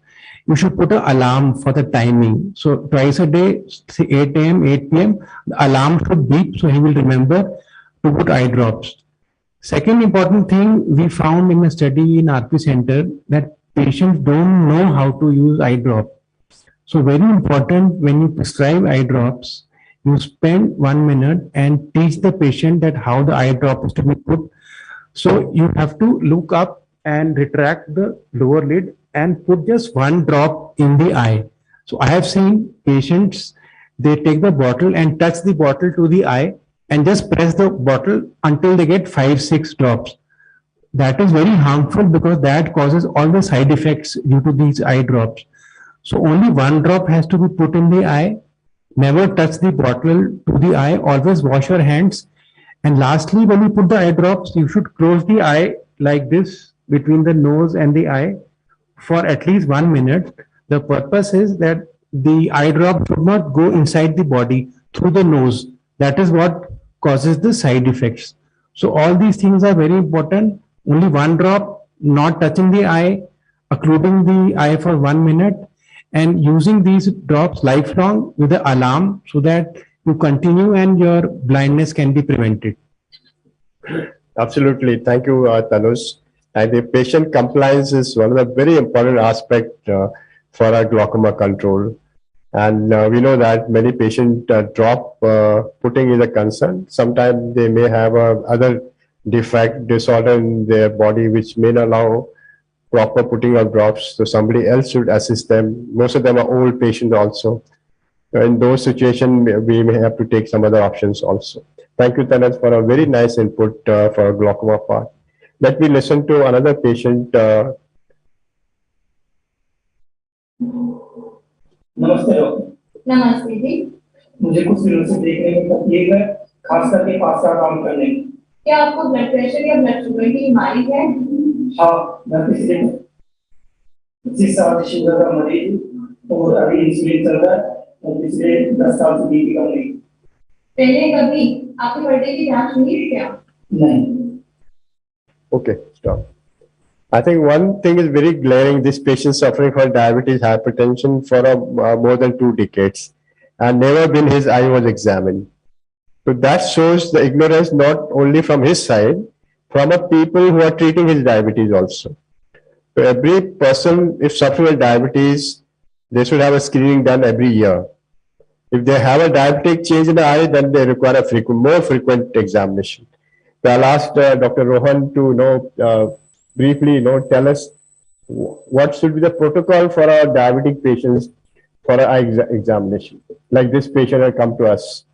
you should put an alarm for the timing. So twice a day, say 8 a.m., 8 p.m., the alarm should beep so he will remember to put eye drops. Second important thing we found in a study in RP Center that patients don't know how to use eye drop. So very important, when you prescribe eye drops, you spend 1 minute and teach the patient that how the eye drop is to be put. So you have to look up and retract the lower lid and put just 1 drop in the eye. So I have seen patients, they take the bottle and touch the bottle to the eye and just press the bottle until they get 5-6 drops. That is very harmful because that causes all the side effects due to these eye drops. So only 1 drop has to be put in the eye. Never touch the bottle to the eye. Always wash your hands. And lastly, when you put the eye drops, you should close the eye like this between the nose and the eye for at least 1 minute. The purpose is that the eye drop should not go inside the body through the nose. That is what causes the side effects. So all these things are very important. Only 1 drop, not touching the eye, occluding the eye for 1 minute, and using these drops lifelong with the alarm so that you continue and your blindness can be prevented.
Absolutely. Thank you, Tanuj. And the patient compliance is one of the very important aspects for a glaucoma control. And we know that many patients drop putting is a concern. Sometimes they may have other defect disorder in their body which may not allow proper putting of drops, so somebody else should assist them. Most of them are old patients also. In those situations, we may have to take some other options also. Thank you, Tanas, for a very nice input for glaucoma part. Let me listen to another patient.
नमस्ते doctor.
नमस्ते जी।
मुझे कुछ दिनों से देखने में तकलीफ है, खास करके पास का काम करने में।
क्या आपको ब्लड प्रेशर या ब्लड शुगर की बीमारी है?
हाँ, मैं पिछले 25 साल से शुगर का मरीज हूँ और अभी इंसुलिन चल रहा है और पिछले 10 साल से बीपी का मरीज।
पहले कभी आपके बर्थडे की जांच हुई है क्या?
नहीं।
Okay, stop. I think one thing is very glaring. This patient suffering from diabetes, hypertension for more than 2 decades, and never been his eye was examined. So that shows the ignorance not only from his side, from a people who are treating his diabetes also. So every person, if suffering with diabetes, they should have a screening done every year. If they have a diabetic change in the eye, then they require a more frequent examination. So I'll ask Dr. Rohan to briefly tell us what should be the protocol for our diabetic patients for an eye examination. Like this patient has come to us.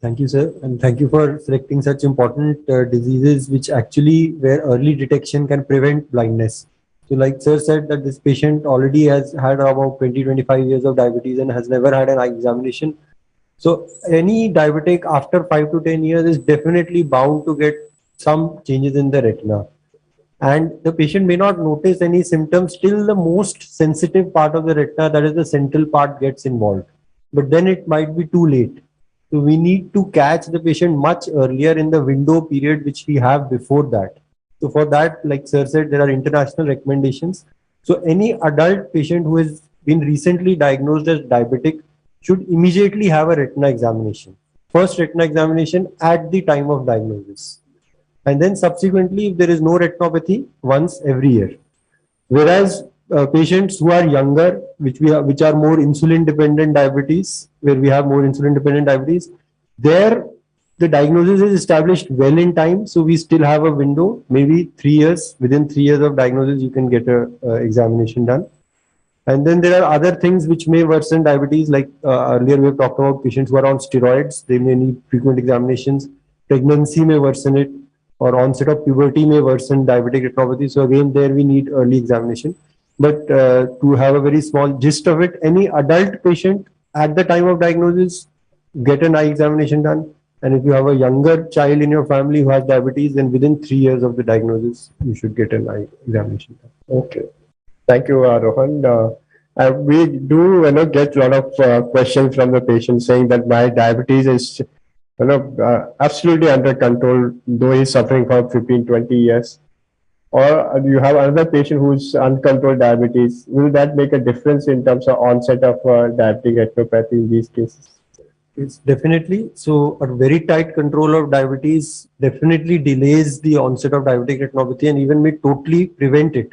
Thank you, sir, and thank you for selecting such important diseases which actually where early detection can prevent blindness. So like sir said that this patient already has had about 20-25 years of diabetes and has never had an eye examination. So any diabetic after 5 to 10 years is definitely bound to get some changes in the retina. And the patient may not notice any symptoms till the most sensitive part of the retina, that is the central part, gets involved. But then it might be too late. So we need to catch the patient much earlier in the window period which we have before that. So for that, like sir said, there are international recommendations. So any adult patient who has been recently diagnosed as diabetic should immediately have a retina examination. First retina examination at the time of diagnosis. And then subsequently, if there is no retinopathy, once every year. Whereas patients who are younger, which are more insulin dependent diabetes, where we have more insulin dependent diabetes, there the diagnosis is established well in time. So we still have a window, maybe 3 years. Within 3 years of diagnosis, you can get a examination done. And then there are other things which may worsen diabetes, like earlier we have talked about patients who are on steroids. They may need frequent examinations. Pregnancy may worsen it, or onset of puberty may worsen diabetic retinopathy. So again, there we need early examination. But to have a very small gist of it, any adult patient at the time of diagnosis, get an eye examination done. And if you have a younger child in your family who has diabetes, then within 3 years of the diagnosis, you should get an eye examination done.
Okay. Thank you, Rohan. We do get a lot of questions from the patient saying that my diabetes is absolutely under control, though he's suffering for 15-20 years. Or you have another patient who's uncontrolled diabetes. Will that make a difference in terms of onset of diabetic retinopathy in these cases?
It's definitely. So a very tight control of diabetes definitely delays the onset of diabetic retinopathy and even may totally prevent it.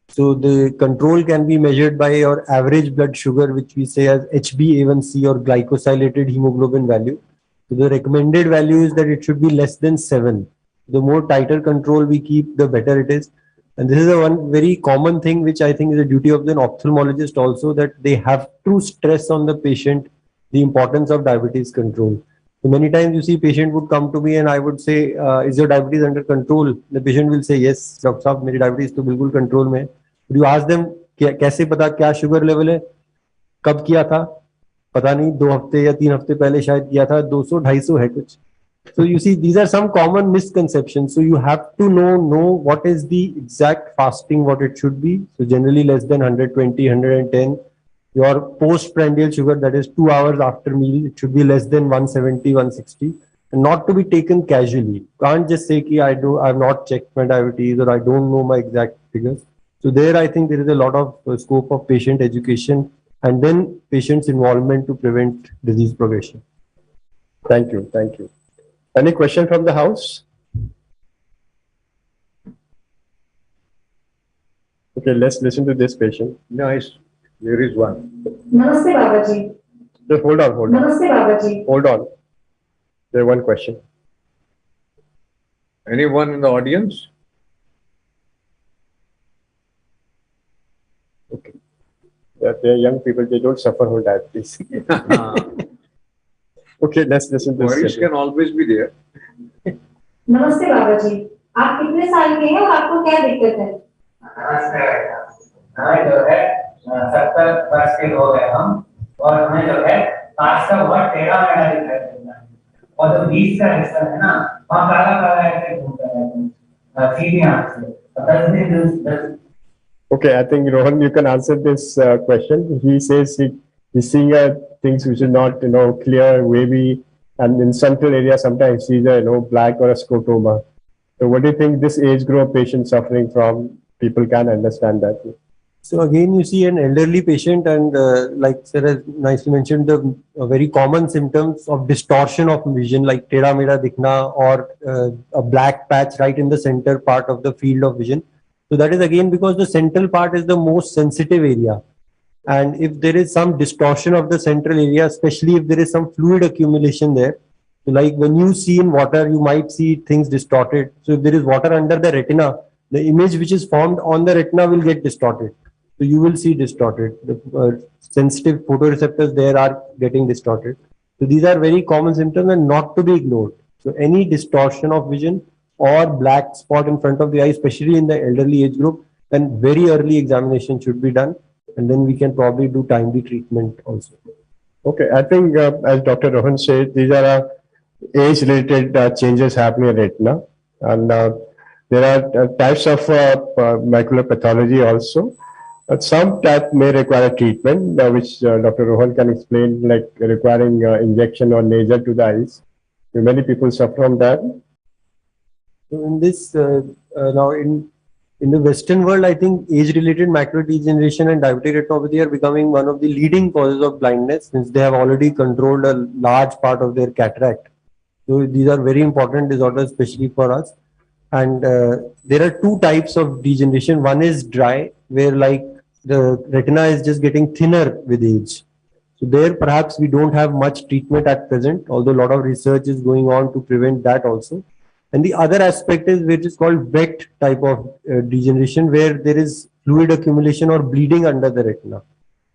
So the control can be measured by your average blood sugar, which we say as HbA1c or glycosylated hemoglobin value. So the recommended value is that it should be less than 7. The more tighter control we keep, the better it is. And this is a one very common thing, which I think is a duty of an ophthalmologist also, that they have to stress on the patient the importance of diabetes control. So many times you see patient would come to me and I would say, is your diabetes under control? The patient will say, yes, Dr. Saab, मेरी diabetes तो बिल्कुल control में है. You ask them, कैसे पता क्या sugar level है, कब किया था, पता नहीं, 2 हफ्ते या 3 हफ्ते पहले शायद किया था, 200-250 है कुछ. So you see, these are some common misconceptions. So you have to know what is the exact fasting, what it should be. So generally less than 120, 110. Your postprandial sugar, that is 2 hours after meal, it should be less than 170, 160. And not to be taken casually. Can't just say ki I've not checked my diabetes or I don't know my exact figures. So there I think there is a lot of scope of patient education and then patient's involvement to prevent disease progression.
Thank you. Thank you. Any question from the house? Okay, let's listen to this patient.
Nice. There is one.
Namaste Babaji.
Just hold on.
Namaste Babaji.
Hold on. There's one question.
Anyone in the audience?
Okay. They're young people, they don't suffer from diabetes. Okay, let's listen to
Worries
this.
can always be there.
नमस्ते बाबाजी, आप कितने साल के हैं और आपको क्या दिक्कत है?
नमस्ते बेटा, हमें जो है 70 वर्ष के हो गए हम, और हमें जो है कांच का बहुत टेढ़ा मेढ़ा दिखाई देता है, और जो बीच का हिस्सा है ना, वहाँ काला काला ऐसे घूमता है, सीधी आँख से। 10 दिन
Okay, I think Rohan, you can answer this question. He says he's seeing things which are not, clear, wavy, and in central area sometimes he's a, black or a scotoma. So what do you think this age group patient suffering from? People can understand that.
So again, you see an elderly patient, and like sir has nicely mentioned, the very common symptoms of distortion of vision, like teda meda dikhna, or a black patch right in the center part of the field of vision. So that is again because the central part is the most sensitive area. And if there is some distortion of the central area, especially if there is some fluid accumulation there, so like when you see in water, you might see things distorted. So if there is water under the retina, the image which is formed on the retina will get distorted. So you will see distorted. The sensitive photoreceptors there are getting distorted. So these are very common symptoms and not to be ignored. So any distortion of vision or black spot in front of the eye, especially in the elderly age group, then very early examination should be done. And then we can probably do timely treatment also.
Okay, I think as Dr. Rohan said, these are age-related changes happening in retina. And there are types of macular pathology also. Some type may require treatment, which Dr. Rohan can explain, like requiring injection or laser to the eyes. Many people suffer from that.
So in this, now in the Western world, I think age-related macular degeneration and diabetic retinopathy are becoming one of the leading causes of blindness, since they have already controlled a large part of their cataract. So these are very important disorders, especially for us. And there are two types of degeneration. One is dry, where like the retina is just getting thinner with age. So there perhaps we don't have much treatment at present, although a lot of research is going on to prevent that also. And the other aspect is which is called wet type of degeneration, where there is fluid accumulation or bleeding under the retina.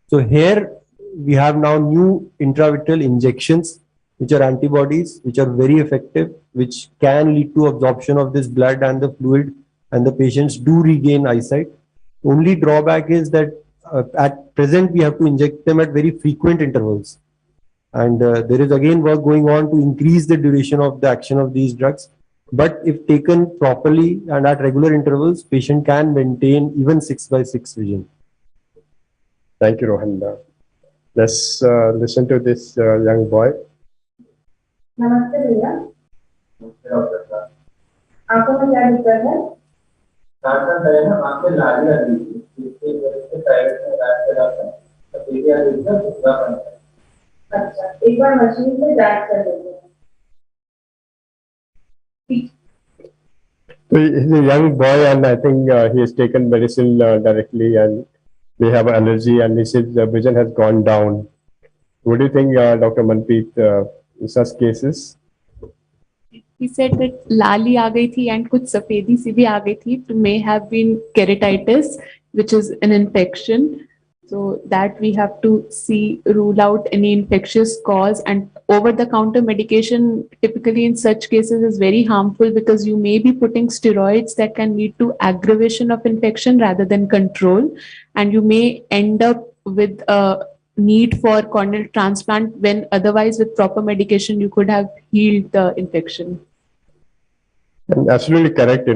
So here we have now new intravitreal injections, which are antibodies, which are very effective, which can lead to absorption of this blood and the fluid, and the patients do regain eyesight. Only drawback is that at present we have to inject them at very frequent intervals. And there is again work going on to increase the duration of the action of these drugs. But if taken properly and at regular intervals, patient can maintain even 6/6 vision.
Thank you, Rohan. Let's listen to this young boy.
नमस्ते भैया, आंखों में क्या दिक्कत है? अच्छा, एक बार machine से जांच कर लेते हैं।
So he's a young boy, and I think he has taken medicine directly, and they have an allergy, and he says the vision has gone down. What do you think, Dr. Manpreet, in such cases?
He said that lali aa gayi thi and kuch safedi si bhi aa gayi thi. It may have been keratitis, which is an infection. So that we have to rule out any infectious cause, and over-the-counter medication typically in such cases is very harmful because you may be putting steroids that can lead to aggravation of infection rather than control, and you may end up with a need for corneal transplant when otherwise with proper medication you could have healed the infection.
And absolutely correct,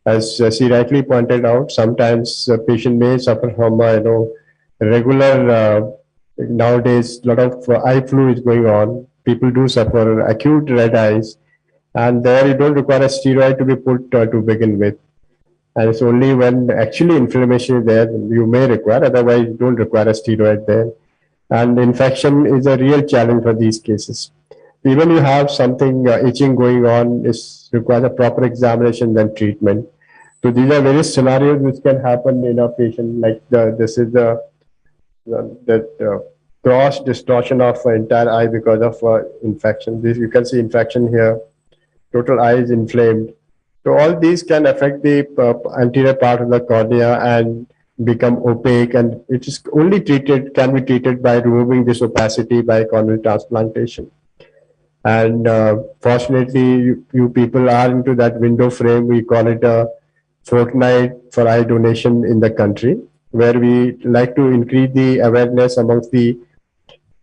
as she rightly pointed out, sometimes a patient may suffer from, regular, nowadays, a lot of eye flu is going on. People do suffer acute red eyes, and there you don't require a steroid to be put to begin with. And it's only when actually inflammation is there, you may require, otherwise you don't require a steroid there. And infection is a real challenge for these cases. Even you have something itching going on, is requires a proper examination then treatment. So these are various scenarios which can happen in a patient. Like this is the cross distortion of entire eye because of infection. This you can see infection here. Total eye is inflamed. So all these can affect the anterior part of the cornea and become opaque, and it is only can be treated by removing this opacity by corneal transplantation. And fortunately, you people are into that window frame. We call it a fortnight for eye donation in the country, where we like to increase the awareness amongst the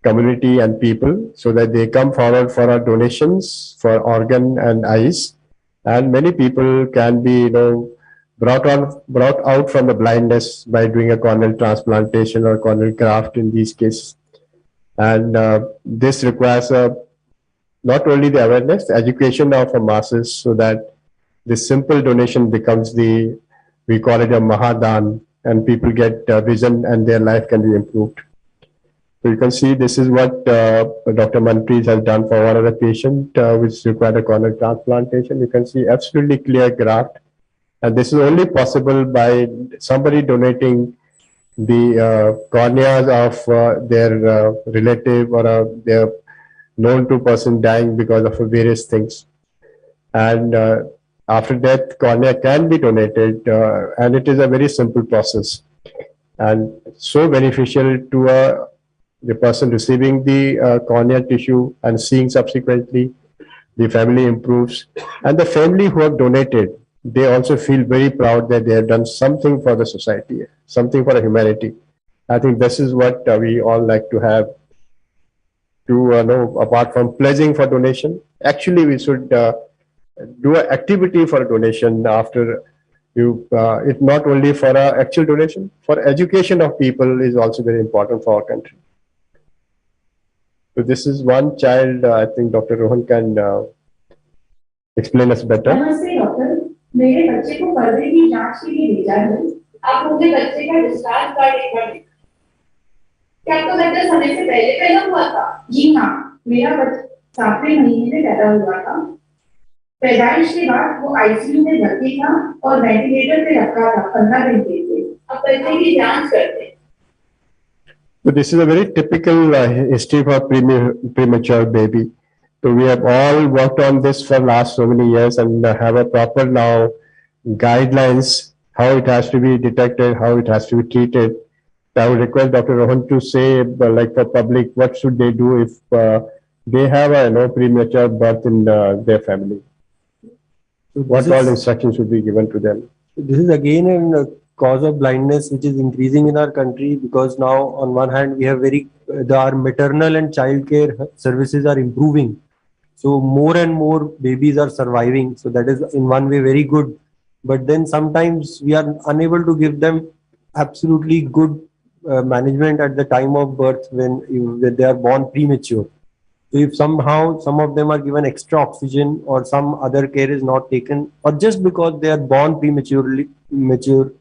community and people so that they come forward for our donations for organ and eyes. And many people can be, brought out from the blindness by doing a corneal transplantation or corneal graft in these cases. And this requires not only the awareness, the education of the masses, so that this simple donation becomes we call it a Mahadan, and people get vision and their life can be improved. So you can see this is what Dr. Mantri has done for one other patient which required a corneal transplantation. You can see absolutely clear graft. And this is only possible by somebody donating the corneas of their relative or their known to person dying because of various things. And after death, cornea can be donated, and it is a very simple process and so beneficial to the person receiving the cornea tissue and seeing subsequently. The family improves, and the family who have donated, they also feel very proud that they have done something for the society, something for humanity. I think this is what we all like to have. To know, apart from pledging for donation, actually we should do an activity for a donation after you. It not only for actual donation, for education of people is also very important for our country. So this is one child. I think Dr. Rohan can explain us better.
नमस्ते doctor, मेरे बच्चे को पर्दे की जांच के लिए भेजा है। आप मुझे बच्चे का डिस्चार्ज कार्ड एक बार दें। क्या आपका बच्चा समय से पहले पैदा हुआ था? जी हाँ, मेरा बच्चा 7वें महीने में पैदा हुआ था। पैदाइश के बाद वो आईसीयू में भर्ती था और वेंटिलेटर पे रखा था 15 दिन के लिए। अब बच्चे की जांच करते हैं।
So this is a very typical history for premature baby. So we have all worked on this for last so many years and have a proper now guidelines how it has to be detected, how it has to be treated. I would request Dr. Rohan to say, like for public, what should they do if they have a premature birth in their family? So what all instructions should be given to them?
This is again a cause of blindness which is increasing in our country, because now on one hand we have our maternal and child care services are improving. So more and more babies are surviving. So that is in one way very good. But then sometimes we are unable to give them absolutely good management at the time of birth when they are born premature. So if somehow some of them are given extra oxygen or some other care is not taken, or just because they are born mature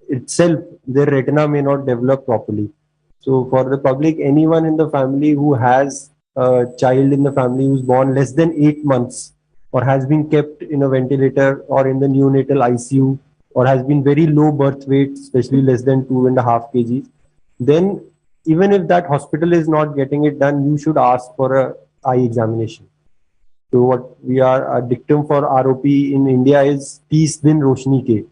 itself, their retina may not develop properly. So for the public, anyone in the family who has a child in the family who is born less than 8 months or has been kept in a ventilator or in the neonatal ICU or has been very low birth weight, especially less than 2.5 kgs, then even if that hospital is not getting it done, you should ask for a eye examination. So what we are, a dictum for ROP in India is 30 din roshni ke.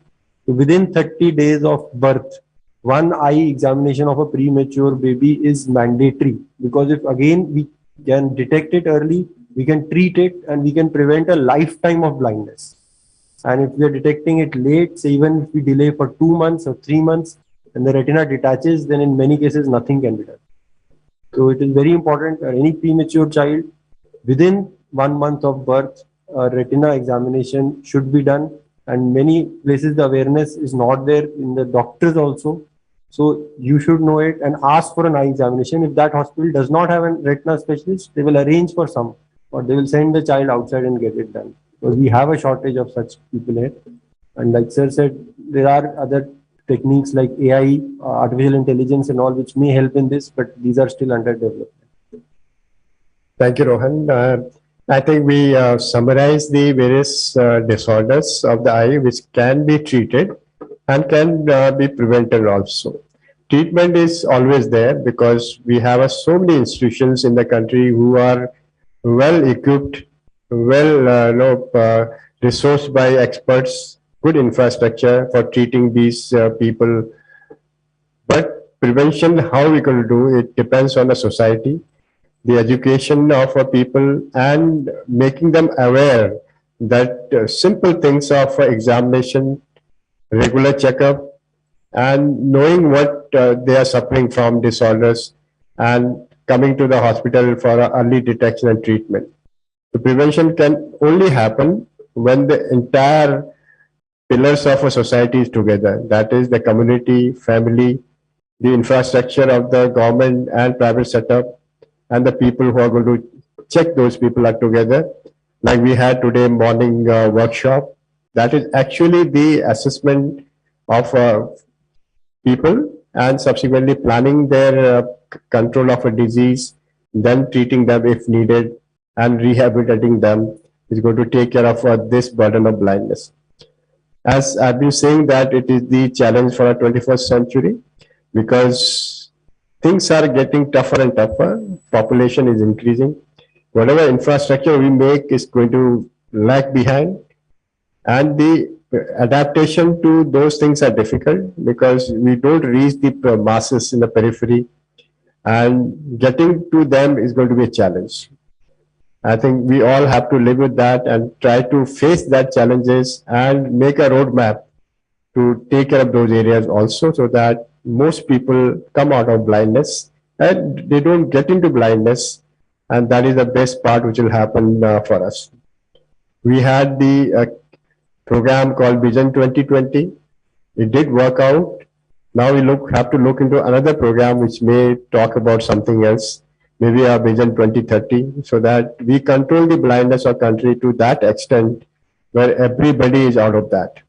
So within 30 days of birth, one eye examination of a premature baby is mandatory, because if again we can detect it early, we can treat it and we can prevent a lifetime of blindness. And if we are detecting it late, say even if we delay for 2 months or 3 months and the retina detaches, then in many cases nothing can be done. So it is very important that any premature child within 1 month of birth, a retina examination should be done. And many places the awareness is not there in the doctors also. So you should know it and ask for an eye examination. If that hospital does not have a retina specialist, they will arrange for some, or they will send the child outside and get it done. Because we have a shortage of such people here. And like sir said, there are other techniques like AI, artificial intelligence and all, which may help in this, but these are still under development.
Thank you, Rohan. I think we summarized the various disorders of the eye which can be treated and can be prevented also. treatment is always there because we have so many institutions in the country who are well equipped, well resourced by experts, good infrastructure for treating these people. But prevention, how we can do it depends on the society, the education of our people, and making them aware that simple things of examination, regular checkup, and knowing what they are suffering from disorders and coming to the hospital for early detection and treatment. The prevention can only happen when the entire pillars of a society is together. That is the community, family, the infrastructure of the government and private setup, and the people who are going to check those people are together. Like we had today morning workshop. That is actually the assessment of people and subsequently planning their control of a disease, then treating them if needed, and rehabilitating them is going to take care of this burden of blindness. As I've been saying that it is the challenge for our 21st century because things are getting tougher and tougher. Population is increasing. Whatever infrastructure we make is going to lag behind, and the adaptation to those things are difficult because we don't reach the masses in the periphery, and getting to them is going to be a challenge. I think we all have to live with that and try to face that challenges and make a roadmap to take care of those areas also, so that most people come out of blindness and they don't get into blindness, and that is the best part which will happen for us. We had the program called Vision 2020. It did work out. Now we have to look into another program which may talk about something else, maybe our Vision 2030, so that we control the blindness of country to that extent where everybody is out of that.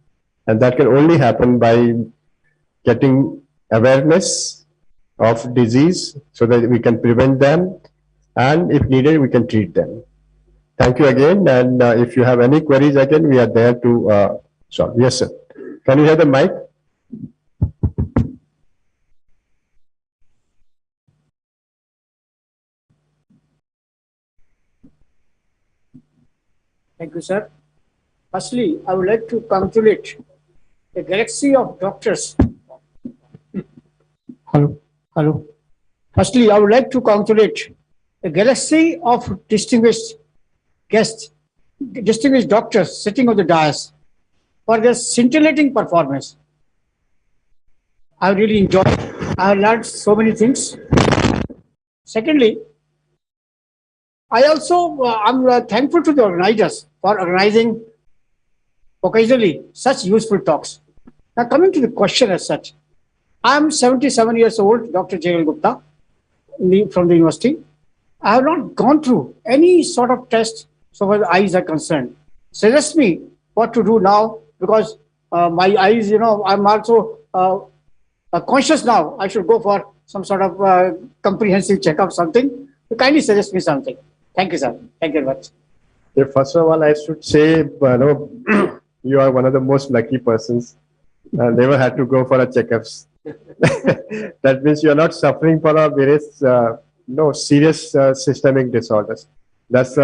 And that can only happen by getting awareness of disease so that we can prevent them, and if needed, we can treat them. Thank you again. And if you have any queries again, we are there to solve. Yes, sir. Can you hear the mic?
Thank you, sir. Firstly, I would like to congratulate a galaxy of doctors. Hello. Firstly, I would like to congratulate a galaxy of distinguished guests, distinguished doctors sitting on the dais for their scintillating performance. I really enjoyed it. I have learned so many things. Secondly, I also am thankful to the organizers for organizing occasionally such useful talks. Now, coming to the question as such, I am 77 years old, Dr. Jeewan Gupta, from the university. I have not gone through any sort of test so far as eyes are concerned. Suggest me what to do now, because my eyes, I'm also conscious now. I should go for some sort of comprehensive checkup, something. So kindly suggest me something. Thank you, sir. Thank you very much.
Yeah, first of all, I should say, you are one of the most lucky persons. Never had to go for a checkups. That means you are not suffering for various serious systemic disorders. That's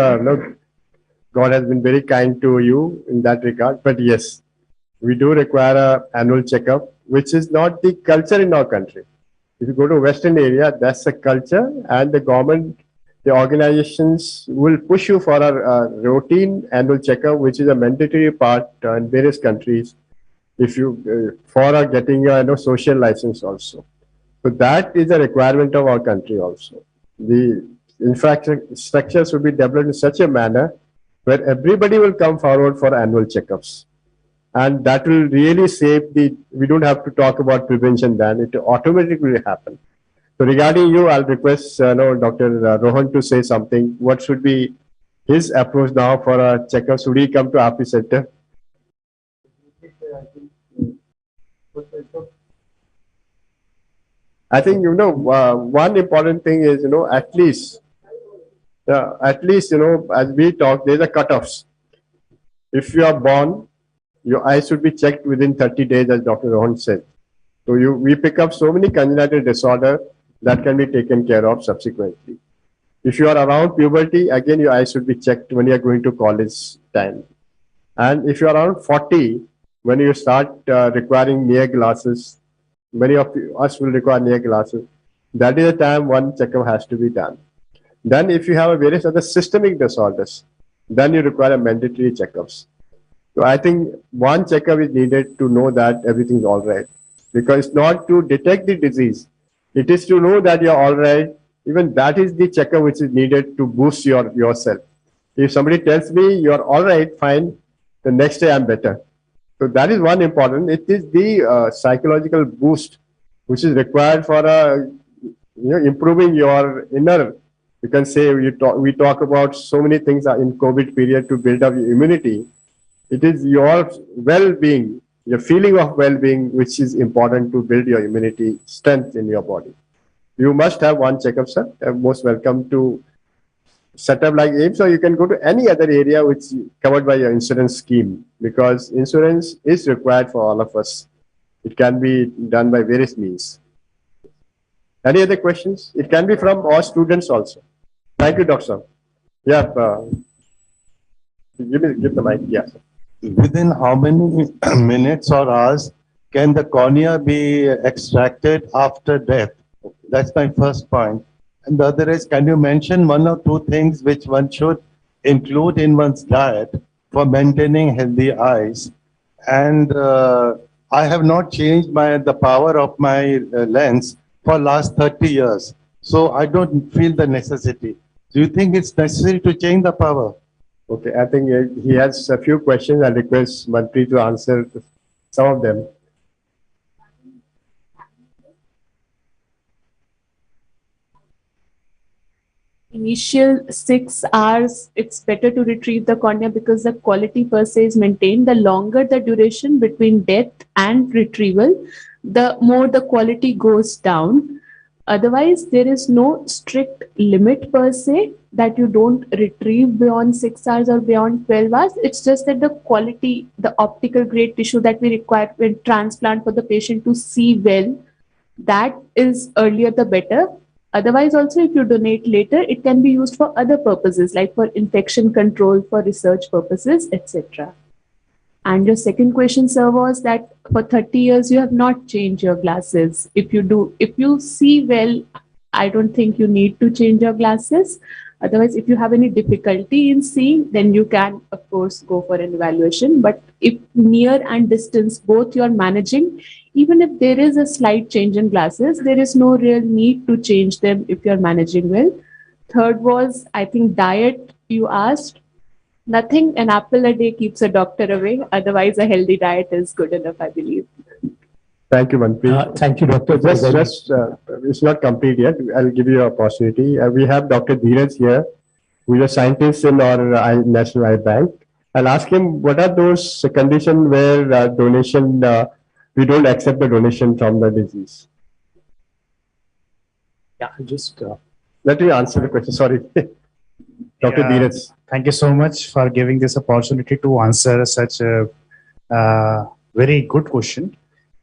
God has been very kind to you in that regard. But yes, we do require an annual checkup, which is not the culture in our country. If you go to Western area, that's a culture, and the government, the organizations will push you for a routine annual checkup, which is a mandatory part in various countries. If you for getting a social license also, so that is a requirement of our country also. The infrastructure should be developed in such a manner where everybody will come forward for annual checkups, and that will really save the. We don't have to talk about prevention; then it automatically will happen. So regarding you, I'll request Dr. Rohan to say something. What should be his approach now for a checkup? Should he come to RP Center? I think one important thing is at least as we talk, there's a cutoffs. If you are born, your eyes should be checked within 30 days, as Dr. Rohan said. So we pick up so many congenital disorder that can be taken care of subsequently. If you are around puberty, again, your eyes should be checked when you are going to college time. And if you are around 40, when you start requiring near glasses, many of us will require near glasses. That is the time one checkup has to be done. Then if you have various other systemic disorders, then you require a mandatory checkups. So I think one checkup is needed to know that everything is all right. Because it's not to detect the disease. It is to know that you're all right. Even that is the checkup which is needed to boost yourself. If somebody tells me you're all right, fine, the next day I'm better. So that is one important. It is the psychological boost which is required for improving your inner. You can say we talk about so many things in COVID period to build up your immunity. It is your well-being, your feeling of well-being, which is important to build your immunity strength in your body. You must have one checkup, sir. You're most welcome to set up like AIIMS, or you can go to any other area which is covered by your insurance scheme, because insurance is required for all of us. It can be done by various means. Any other questions? It can be from our students also. Thank you, Doctor. Yeah, give the mic. Yes.
Within how many minutes or hours can the cornea be extracted after death? That's my first point. And the other is, can you mention one or two things which one should include in one's diet for maintaining healthy eyes? And I have not changed the power of my lens for last 30 years. So I don't feel the necessity. Do you think it's necessary to change the power?
Okay, I think he has a few questions. I request Mantri to answer some of them.
Initial 6 hours, it's better to retrieve the cornea because the quality per se is maintained. The longer the duration between death and retrieval, the more the quality goes down. Otherwise, there is no strict limit per se that you don't retrieve beyond 6 hours or beyond 12 hours. It's just that the quality, the optical grade tissue that we require when transplant for the patient to see well, that is earlier the better. Otherwise, also, if you donate later, it can be used for other purposes, like for infection control, for research purposes, etc. And your second question, sir, was that for 30 years, you have not changed your glasses. If you see well, I don't think you need to change your glasses. Otherwise, if you have any difficulty in seeing, then you can, of course, go for an evaluation. But if near and distance, both you are managing, even if there is a slight change in glasses, there is no real need to change them if you're managing well. Third was, I think, diet you asked. Nothing, an apple a day keeps a doctor away. Otherwise, a healthy diet is good enough, I believe.
Thank you, Manpreet.
Thank you, Dr.
Just it's not complete yet. I'll give you an opportunity. We have Dr. Dheeraj here, who is a scientist in our National Eye Bank. I'll ask him what are those conditions where donation, we don't accept the donation from the disease.
Yeah, just
let me answer the question. Sorry, Dr. Dheeraj.
Thank you so much for giving this opportunity to answer such a very good question,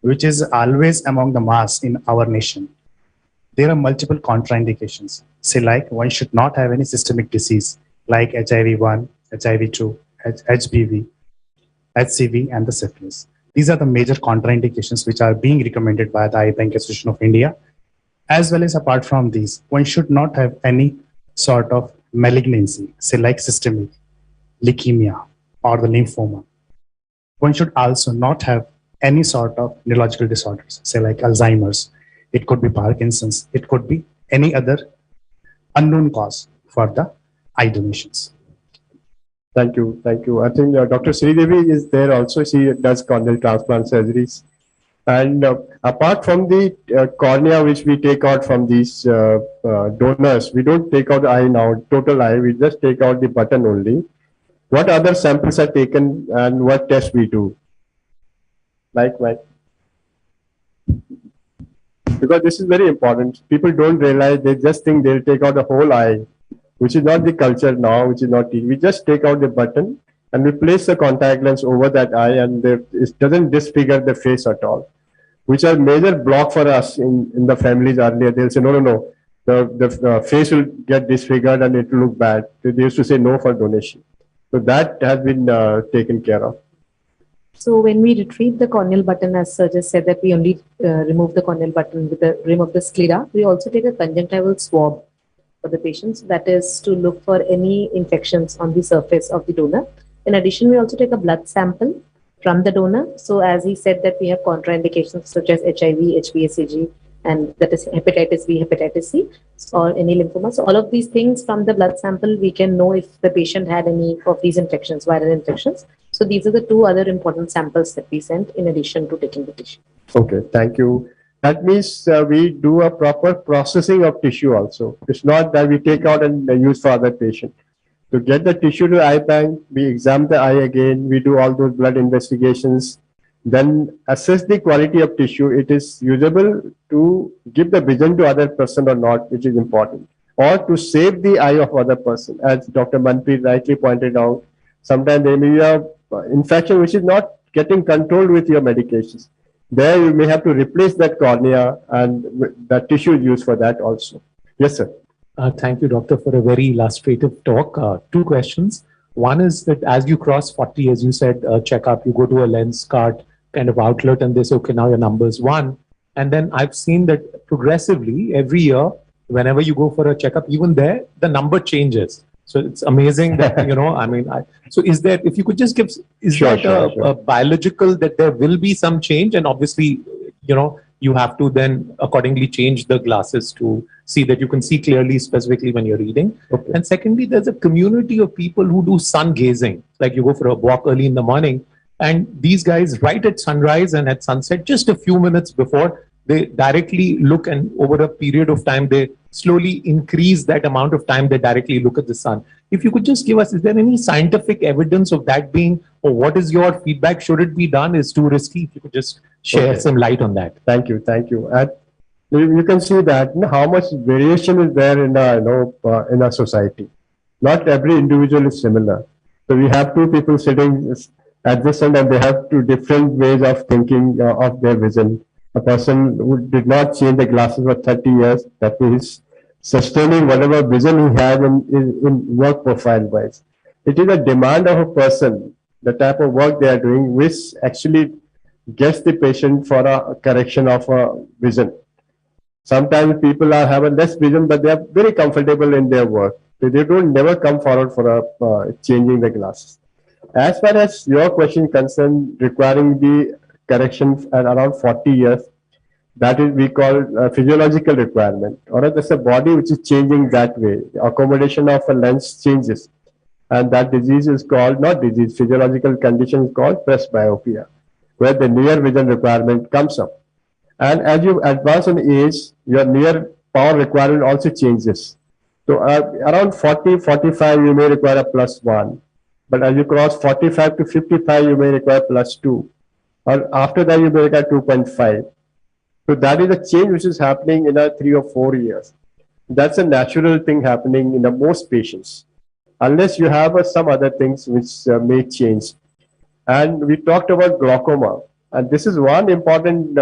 which is always among the mass in our nation. There are multiple contraindications. Say like one should not have any systemic disease like HIV-1, HIV-2, HBV, HCV, and the syphilis. These are the major contraindications which are being recommended by the Eye Bank Association of India. As well as apart from these, one should not have any sort of malignancy, say like systemic, leukemia, or the lymphoma. One should also not have any sort of neurological disorders, say like Alzheimer's. It could be Parkinson's. It could be any other unknown cause for the eye donations.
Thank you. Thank you. I think Dr. Sridevi is there also. She does corneal transplant surgeries. And apart from the cornea, which we take out from these donors, we don't take out the eye now, total eye. We just take out the button only. What other samples are taken and what tests we do? Like, because this is very important. People don't realize, they just think they'll take out the whole eye, which is not the culture now, which is not, we just take out the button and we place the contact lens over that eye, and it doesn't disfigure the face at all. which are major block for us in the families earlier. They'll say, no, the face will get disfigured and it will look bad. They used to say no for donation. So that has been taken care of.
So when we retrieve the corneal button, as Sir just said that we only remove the corneal button with the rim of the sclera, we also take a conjunctival swab for the patients. That is to look for any infections on the surface of the donor. In addition, we also take a blood sample from the donor. So as he said that we have contraindications such as HIV, HBsAg, and that is hepatitis B, hepatitis C, or any lymphoma. So all of these things from the blood sample, we can know if the patient had any of these infections, viral infections. So these are the two other important samples that we sent in addition to taking the tissue.
Okay, thank you. That means we do a proper processing of tissue also. It's not that we take out and use for other patient. To get the tissue to eye bank, we examine the eye again, we do all those blood investigations, then assess the quality of tissue. It is usable to give the vision to other person or not, which is important, or to save the eye of other person. As Dr. Manpreet rightly pointed out, sometimes there may be a infection which is not getting controlled with your medications. There you may have to replace that cornea, and that tissue is used for that also. Yes, sir.
Thank you, doctor, for a very illustrative talk. Two questions. One is that as you cross 40, as you said, checkup, you go to a lens cart kind of outlet and they say, okay, now your number is 1. And then I've seen that progressively every year, whenever you go for a checkup, even there, the number changes. So it's amazing that, so is there, if you could just give, is that a biological that there will be some change, and obviously, you have to then accordingly change the glasses to see that you can see clearly, specifically when you're reading. Okay. And secondly, there's a community of people who do sun gazing, like you go for a walk early in the morning, and these guys right at sunrise and at sunset, just a few minutes before, they directly look, and over a period of time, they slowly increase that amount of time they directly look at the sun. If you could just give us, is there any scientific evidence of that being, or what is your feedback? Should it be done? Is too risky? If you could just share some light on that.
Thank you. Thank you. And you can see that how much variation is there in our society. Not every individual is similar. So we have two people sitting at this end, and they have two different ways of thinking of their vision. A person who did not change the glasses for 30 years, that means sustaining whatever vision he had in work profile wise. It is a demand of a person, the type of work they are doing, which actually gets the patient for a correction of a vision. Sometimes people have a less vision, but they are very comfortable in their work. So they don't never come forward for changing the glasses. As far as your question concerned, requiring the correction at around 40 years, that is we call a physiological requirement, or there's a body which is changing that way. The accommodation of a lens changes, and that disease is called, not disease, physiological condition is called presbyopia, where the near vision requirement comes up. And as you advance in age, your near power requirement also changes. So around 40, 45, you may require a +1. But as you cross 45 to 55, you may require +2. Or after that, you may require 2.5. So that is a change which is happening in 3 or 4 years. That's a natural thing happening in most patients, unless you have some other things which may change. And we talked about glaucoma. And this is one important,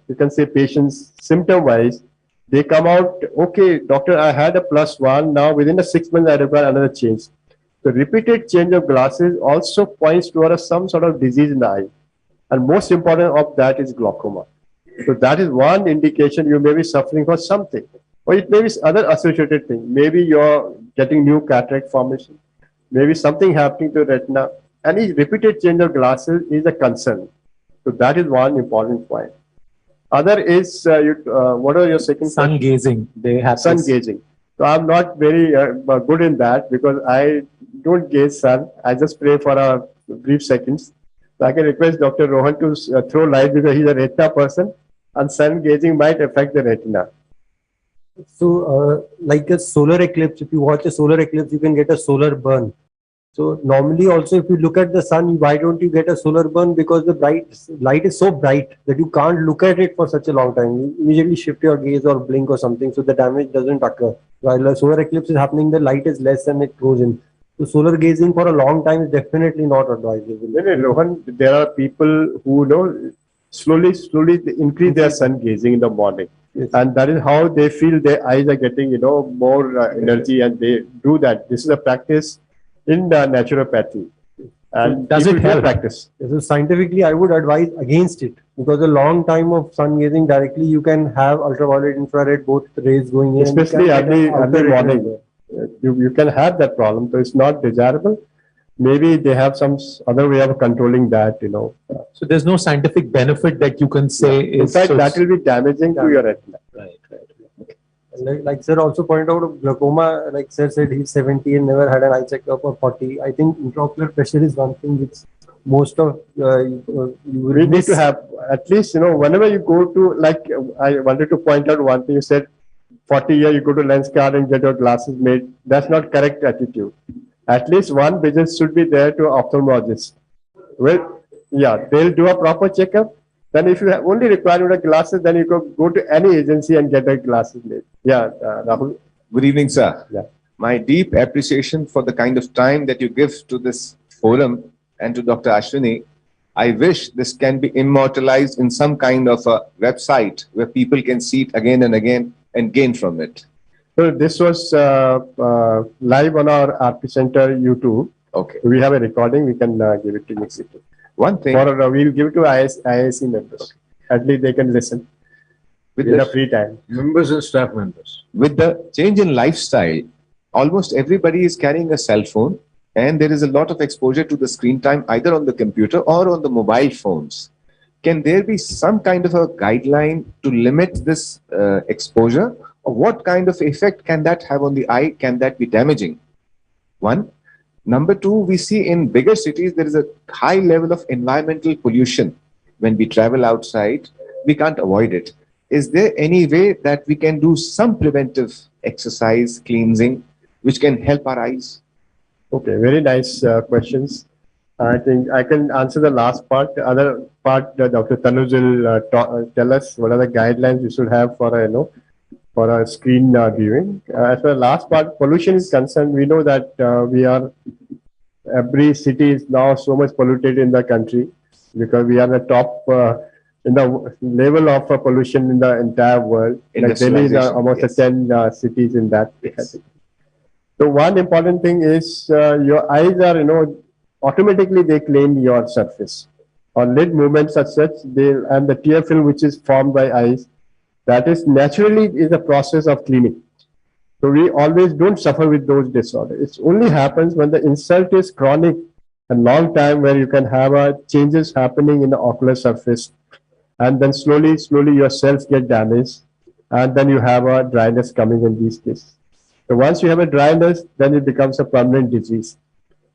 you can say, patients symptom-wise. They come out, okay, doctor, I had a +1. Now within 6 months, I require another change. The repeated change of glasses also points towards some sort of disease in the eye. And most important of that is glaucoma. So that is one indication you may be suffering for something. Or it may be other associated thing. Maybe you're getting new cataract formation. Maybe something happening to retina. Any repeated change of glasses is a concern. So that is one important point. Other is, what are your second
sun gazing. They have
sun gazing. So I'm not very good in that, because I don't gaze sun. I just pray for a brief seconds. So I can request Dr. Rohan to throw light, because he's a retina person, and sun gazing might affect the retina.
So like a solar eclipse, if you watch a solar eclipse, you can get a solar burn. So normally also, if you look at the sun, why don't you get a solar burn? Because the light is so bright that you can't look at it for such a long time. You immediately shift your gaze or blink or something, so the damage doesn't occur. While a solar eclipse is happening, the light is less and it goes in. So solar gazing for a long time is definitely not advisable.
Rohan, there are people who slowly they increase their sun gazing in the morning.
Yes.
And that is how they feel their eyes are getting, more energy, and they do that. This is a practice in naturopathy. And
does
people
it
do
help?
practice?
So scientifically, I would advise against it, because a long time of sun gazing directly, you can have ultraviolet, infrared, both rays going in.
Especially
and you can get
early
outer
morning. You can have that problem, so it's not desirable. Maybe they have some other way of controlling that,
So there's no scientific benefit that you can say
In
is.
fact,
so
that will be damaging to your retina.
Right.
Like sir also pointed out, glaucoma, like sir said, he's 70 and never had an eye checkup, or 40. I think intraocular pressure is one thing which most of you will
We need
miss.
to have, at least, whenever you go to, like, I wanted to point out one thing. You said 40 years, you go to lens card and get your glasses made. That's not correct attitude. At least one visit should be there to ophthalmologist. Well, yeah, they'll do a proper checkup. Then if you have only require the glasses, then you can go to any agency and get the glasses made. Yeah, Rahul.
Good evening, sir.
Yeah.
My deep appreciation for the kind of time that you give to this forum and to Dr. Ashwani. I wish this can be immortalized in some kind of a website where people can see it again and again and gain from it.
So this was live on our RP Center YouTube.
Okay.
We have a recording. We can give it to you.
One thing.
Or we'll give it to IIC members. At least they can listen
With
in
the
a free time.
Members and staff members.
With the change in lifestyle, almost everybody is carrying a cell phone, and there is a lot of exposure to the screen time either on the computer or on the mobile phones. Can there be some kind of a guideline to limit this exposure? Or what kind of effect can that have on the eye? Can that be damaging? One. Number two, we see in bigger cities, there is a high level of environmental pollution. When we travel outside, we can't avoid it. Is there any way that we can do some preventive exercise, cleansing, which can help our eyes?
Okay, very nice questions. I think I can answer the last part. The other part, Dr. Tanuj will tell us what are the guidelines we should have for a screen viewing. As for the last part, pollution is concerned, we know that every city is now so much polluted in the country, because we are the top in the level of pollution in the entire world. Like Delhi is almost 10 cities in that.
Yes.
So one important thing is your eyes are, automatically they clean your surface. On lid movements as such, and the tear film which is formed by eyes, that is naturally is a process of cleaning. So we always don't suffer with those disorders. It only happens when the insult is chronic and long time, where you can have changes happening in the ocular surface, and then slowly your cells get damaged, and then you have a dryness coming in these cases. So once you have a dryness, then it becomes a permanent disease.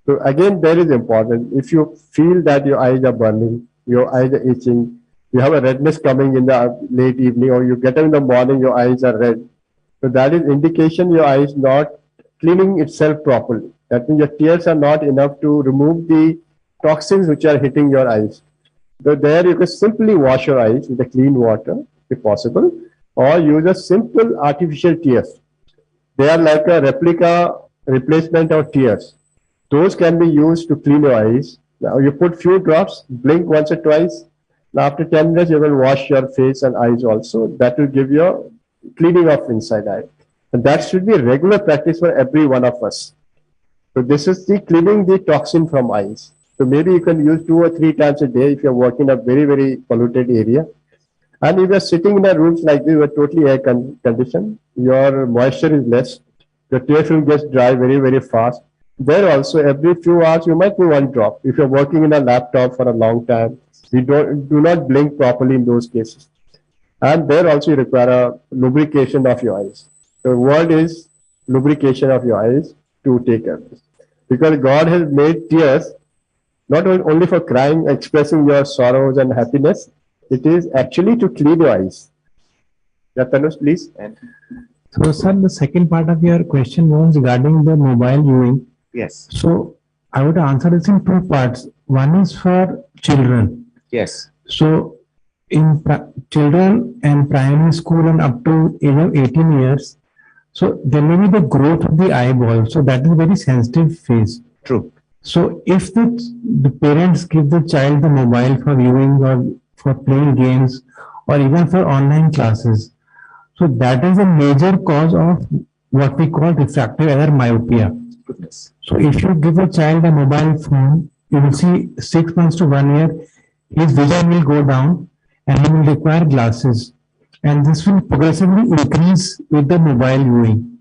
So again, that is important. If you feel that your eyes are burning, your eyes are itching, you have a redness coming in the late evening, or you get up in the morning, your eyes are red. So that is indication your eye is not cleaning itself properly. That means your tears are not enough to remove the toxins which are hitting your eyes. So there you can simply wash your eyes with a clean water, if possible, or use a simple artificial tears. They are like a replacement of tears. Those can be used to clean your eyes. Now you put few drops, blink once or twice. Now after 10 minutes, you will wash your face and eyes also. That will give you a cleaning of inside eye. And that should be a regular practice for every one of us. So this is the cleaning the toxin from eyes. So maybe you can use 2 or 3 times a day if you're working in a very, very polluted area. And if you're sitting in a room like this, you're totally air conditioned, your moisture is less, your tear film gets dry very, very fast. There also, every few hours, you might do 1 drop. If you're working in a laptop for a long time, we do not blink properly in those cases. And there also you require a lubrication of your eyes. The word is lubrication of your eyes to take care of this. Because God has made tears not only for crying, expressing your sorrows and happiness, it is actually to clean your eyes. Yeah, Tanuj, please.
So, sir, the second part of your question was regarding the mobile viewing.
Yes.
So, I would answer this in 2 parts. One is for children.
Yes.
So, in children and primary school and up to age of 18 years, so there may be the growth of the eyeball. So, that is a very sensitive phase.
True.
So, if the parents give the child the mobile for viewing or for playing games, or even for online classes. So that is a major cause of what we call refractive error myopia.
Goodness.
So if you give a child a mobile phone, you will see 6 months to 1 year, his vision will go down and he will require glasses. And this will progressively increase with the mobile viewing.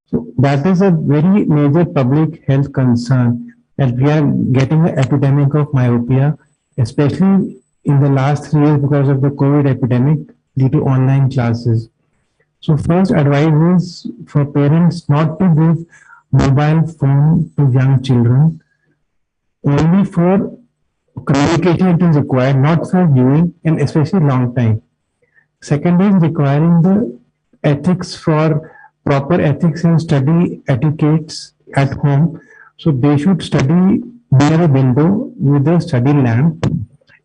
So that is a very major public health concern, that we are getting an epidemic of myopia, especially in the last 3 years because of the COVID epidemic due to online classes. So first advice is for parents not to give mobile phone to young children. Only for communication it is required, not for viewing, and especially long time. Second is requiring the ethics for proper ethics and study etiquettes at home. So they should study near a window with a study lamp,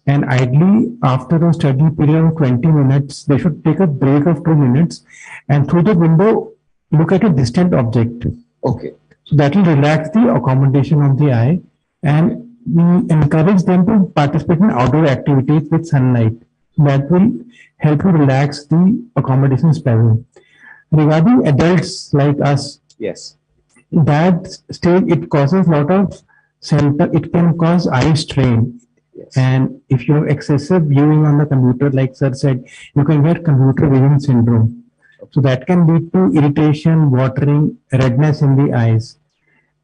and ideally after a study period of 20 minutes, they should take a break of 2 minutes and through the window look at a distant object.
Okay.
So that will relax the accommodation of the eye, and we encourage them to participate in outdoor activities with sunlight. That will help to relax the accommodation spasm. Regarding adults like us,
yes,
that stage it causes a lot of it can cause eye strain.
Yes.
And if you have excessive viewing on the computer, like sir said, you can get computer vision syndrome. So that can lead to irritation, watering, redness in the eyes.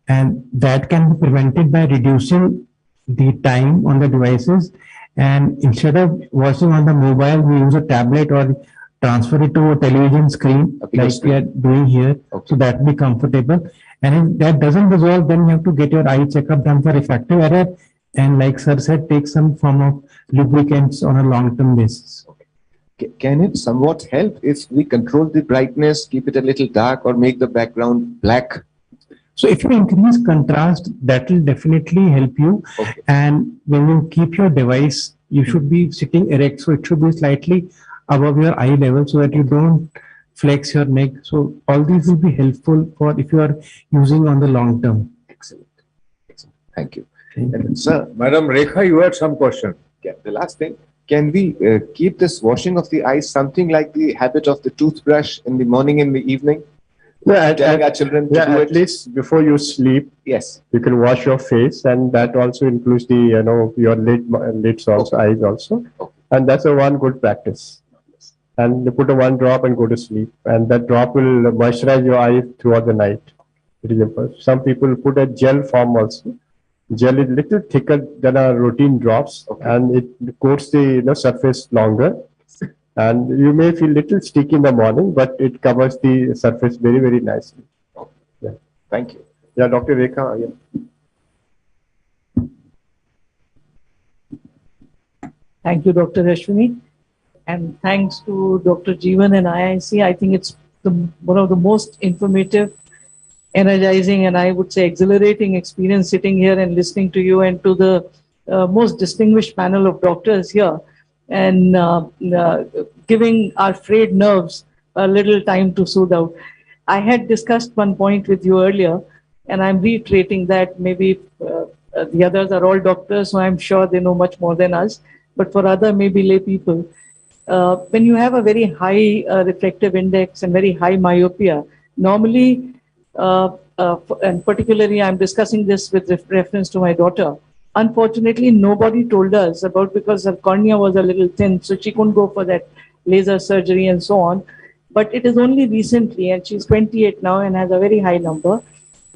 And that can be prevented by reducing the time on the devices. And instead of watching on the mobile, we use a tablet or transfer it to a television screen, like we are doing here.
Okay.
So that will be comfortable. And if that doesn't resolve, then you have to get your eye checkup done for refractive error. And like sir said, take some form of lubricants on a long-term basis.
Can it somewhat help if we control the brightness, keep it a little dark, or make the background black?
So if you increase contrast, that will definitely help you.
Okay.
And when you keep your device, you should be sitting erect. So it should be slightly above your eye level so that you don't flex your neck. So all these will be helpful for if you are using on the long term.
Excellent. Excellent. Thank you.
And sir, Madam Rekha, you had some question.
Yeah, the last thing. Can we keep this washing of the eyes something like the habit of the toothbrush in the morning and the evening?
Yeah,
our children to do
at
it?
least before you sleep,
Yes.
you can wash your face, and that also includes the your lids also, eyes also, and that's a one good practice. And you put a one drop and go to sleep, and that drop will moisturize your eye throughout the night. It is important. Some people put a gel form also. Gel is little thicker than a routine drops, and it coats the surface longer. And you may feel little sticky in the morning, but it covers the surface very, very nicely.
Yeah. Thank you.
Yeah, Dr. Rekha. Yeah.
Thank you, Dr. Ashwani. And thanks to Dr. Jeewan and IIC. I think it's one of the most informative, energizing, and I would say exhilarating experience sitting here and listening to you and to the most distinguished panel of doctors here, and giving our frayed nerves a little time to soothe out. I had discussed one point with you earlier, and I'm reiterating that. Maybe the others are all doctors, so I'm sure they know much more than us. But for other maybe lay people, when you have a very high refractive index and very high myopia, normally, and particularly I'm discussing this with reference to my daughter, unfortunately, nobody told us about, because her cornea was a little thin, so she couldn't go for that laser surgery and so on. But it is only recently, and she's 28 now and has a very high number,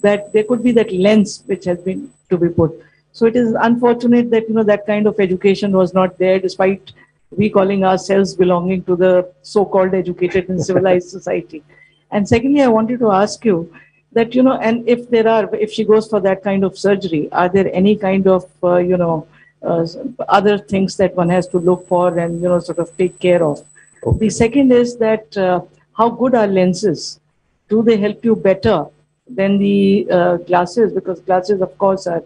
that there could be that lens which has been to be put. So it is unfortunate that, that kind of education was not there, despite we calling ourselves belonging to the so-called educated and civilized society. And secondly, I wanted to ask you that, and if she goes for that kind of surgery, are there any kind of, other things that one has to look for and, sort of take care of? Okay. The second is that how good are lenses? Do they help you better than the glasses? Because glasses, of course, are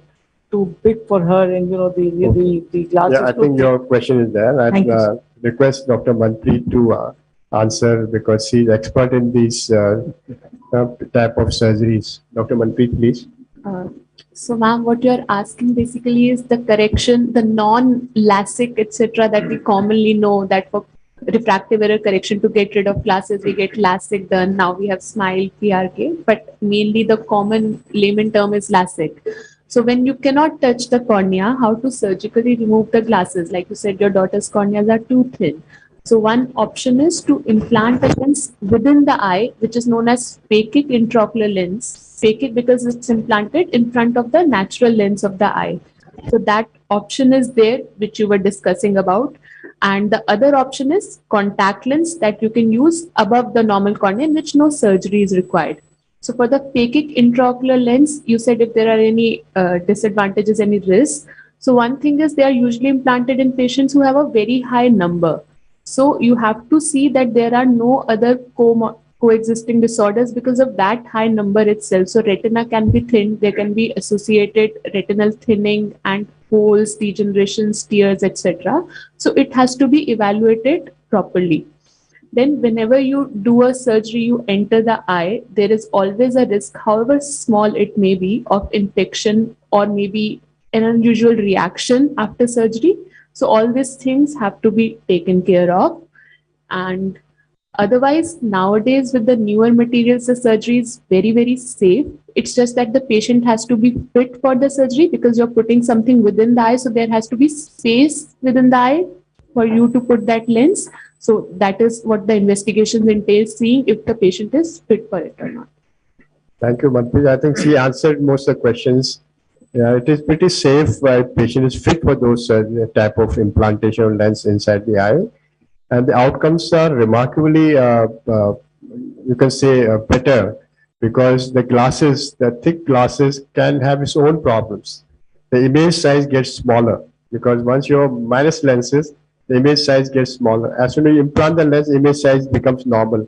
too big for her, and the glasses.
Yeah, I think your question is there. I request Dr. Manpreet to answer, because she's expert in these type of surgeries. Dr. Manpreet, please.
So, ma'am, what you're asking basically is the correction, the non-LASIK, etc., that we commonly know that for refractive error correction to get rid of glasses, we get LASIK done. Now we have SMILE, PRK, but mainly the common layman term is LASIK. So when you cannot touch the cornea, how to surgically remove the glasses? Like you said, your daughter's corneas are too thin. So one option is to implant a lens within the eye, which is known as phakic intraocular lens. Phakic because it's implanted in front of the natural lens of the eye. So that option is there, which you were discussing about. And the other option is contact lens that you can use above the normal cornea, in which no surgery is required. So for the phakic intraocular lens, you said if there are any disadvantages, any risks. So one thing is they are usually implanted in patients who have a very high number. So you have to see that there are no other coexisting disorders because of that high number itself. So retina can be thinned, there can be associated retinal thinning and holes, degenerations, tears, etc. So it has to be evaluated properly. Then whenever you do a surgery, you enter the eye, there is always a risk, however small it may be, of infection or maybe an unusual reaction after surgery. So all these things have to be taken care of. And otherwise, nowadays with the newer materials, the surgery is very, very safe. It's just that the patient has to be fit for the surgery because you're putting something within the eye. So there has to be space within the eye for you to put that lens. So that is what the investigations entail, seeing if the patient is fit for it or not.
Thank you, Manpreet. I think she answered most of the questions. Yeah, it is pretty safe while patient is fit for those type of implantation of lens inside the eye. And the outcomes are remarkably, you can say, better because the glasses, the thick glasses can have its own problems. The image size gets smaller because once you have minus lenses, the image size gets smaller. As soon as you implant the lens, image size becomes normal.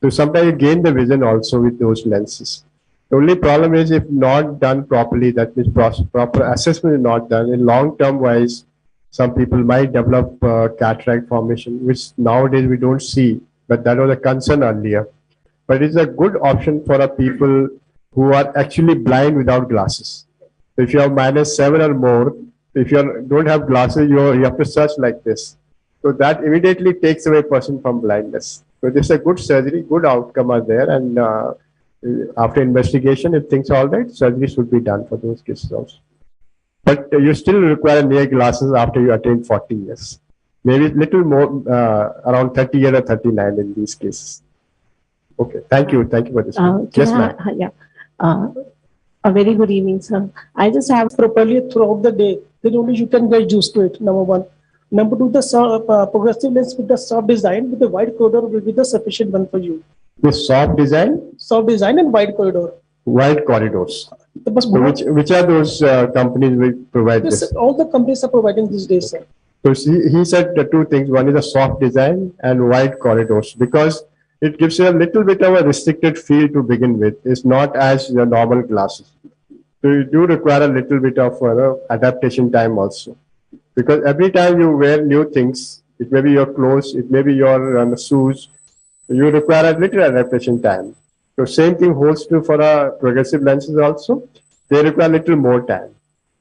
So sometimes you gain the vision also with those lenses. The only problem is if not done properly, that means proper assessment is not done. In long-term wise, some people might develop cataract formation, which nowadays we don't see, but that was a concern earlier. But it's a good option for a people who are actually blind without glasses. If you have -7 or more, if you don't have glasses, you have to search like this. So that immediately takes away a person from blindness. So this is a good surgery, good outcome are there, and after investigation, if things are all right, surgery should be done for those cases also. But you still require near glasses after you attain 40 years. Maybe little more, around 30 years or 39 in these cases. Okay, thank you for this. Yes, ma'am.
A very good evening, sir. I just have properly throughout the day, then only you can get used to it, number one. Number two, the progressive lens with the soft design with the wide corridor will be the sufficient one for you.
The soft design?
Soft design and wide corridor.
Wide corridors. So which are those companies which provide
Yes,
this?
all the companies are providing these days, sir.
So he said the two things. One is a soft design and wide corridors because it gives you a little bit of a restricted field to begin with. It's not as your normal glasses. So you do require a little bit of adaptation time also. Because every time you wear new things, it may be your clothes, it may be your shoes, you require a little adaptation time. So same thing holds true for progressive lenses also. They require a little more time.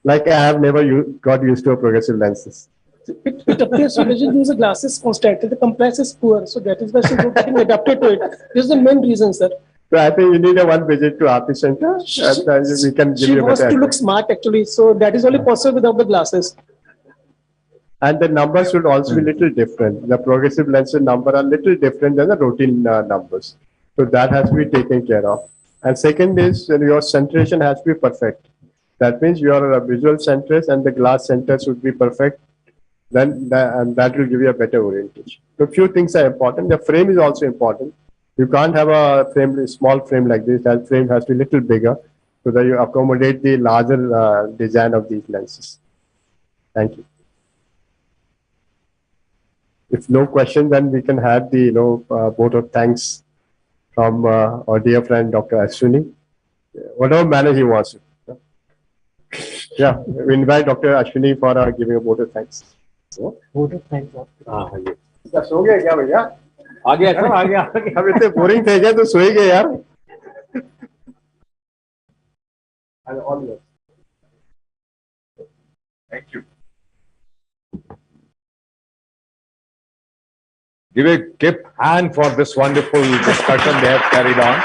Like I have never got used to a progressive lenses.
It appears she doesn't use the glasses constantly. The compliance is poor, so that is why she's not getting adapted to it. This is the main reason, sir.
So I think you need a one visit to RP center, and we can give
She
you a
wants
better.
to look smart actually, so that is only possible without the glasses.
And the numbers should also be little different. The progressive lenses number are little different than the routine numbers. So that has to be taken care of. And second is your centration has to be perfect. That means your visual centers and the glass center should be perfect. Then that will give you a better orientation. So few things are important. The frame is also important. You can't have a frame, small frame like this. That frame has to be little bigger so that you accommodate the larger design of these lenses. Thank you. If no question, then we can have the vote of thanks from our dear friend Dr. Ashwani. Whatever manner he wants. Yeah, we invite Dr. Ashwani for giving a vote of thanks.
Vote of thanks.
सो गया क्या भैया?
आ गया sir, आ गया।
अब इतने boring थे क्या तो सो ही गए यार?
Thank you. Give a gift hand for this wonderful discussion they have carried on.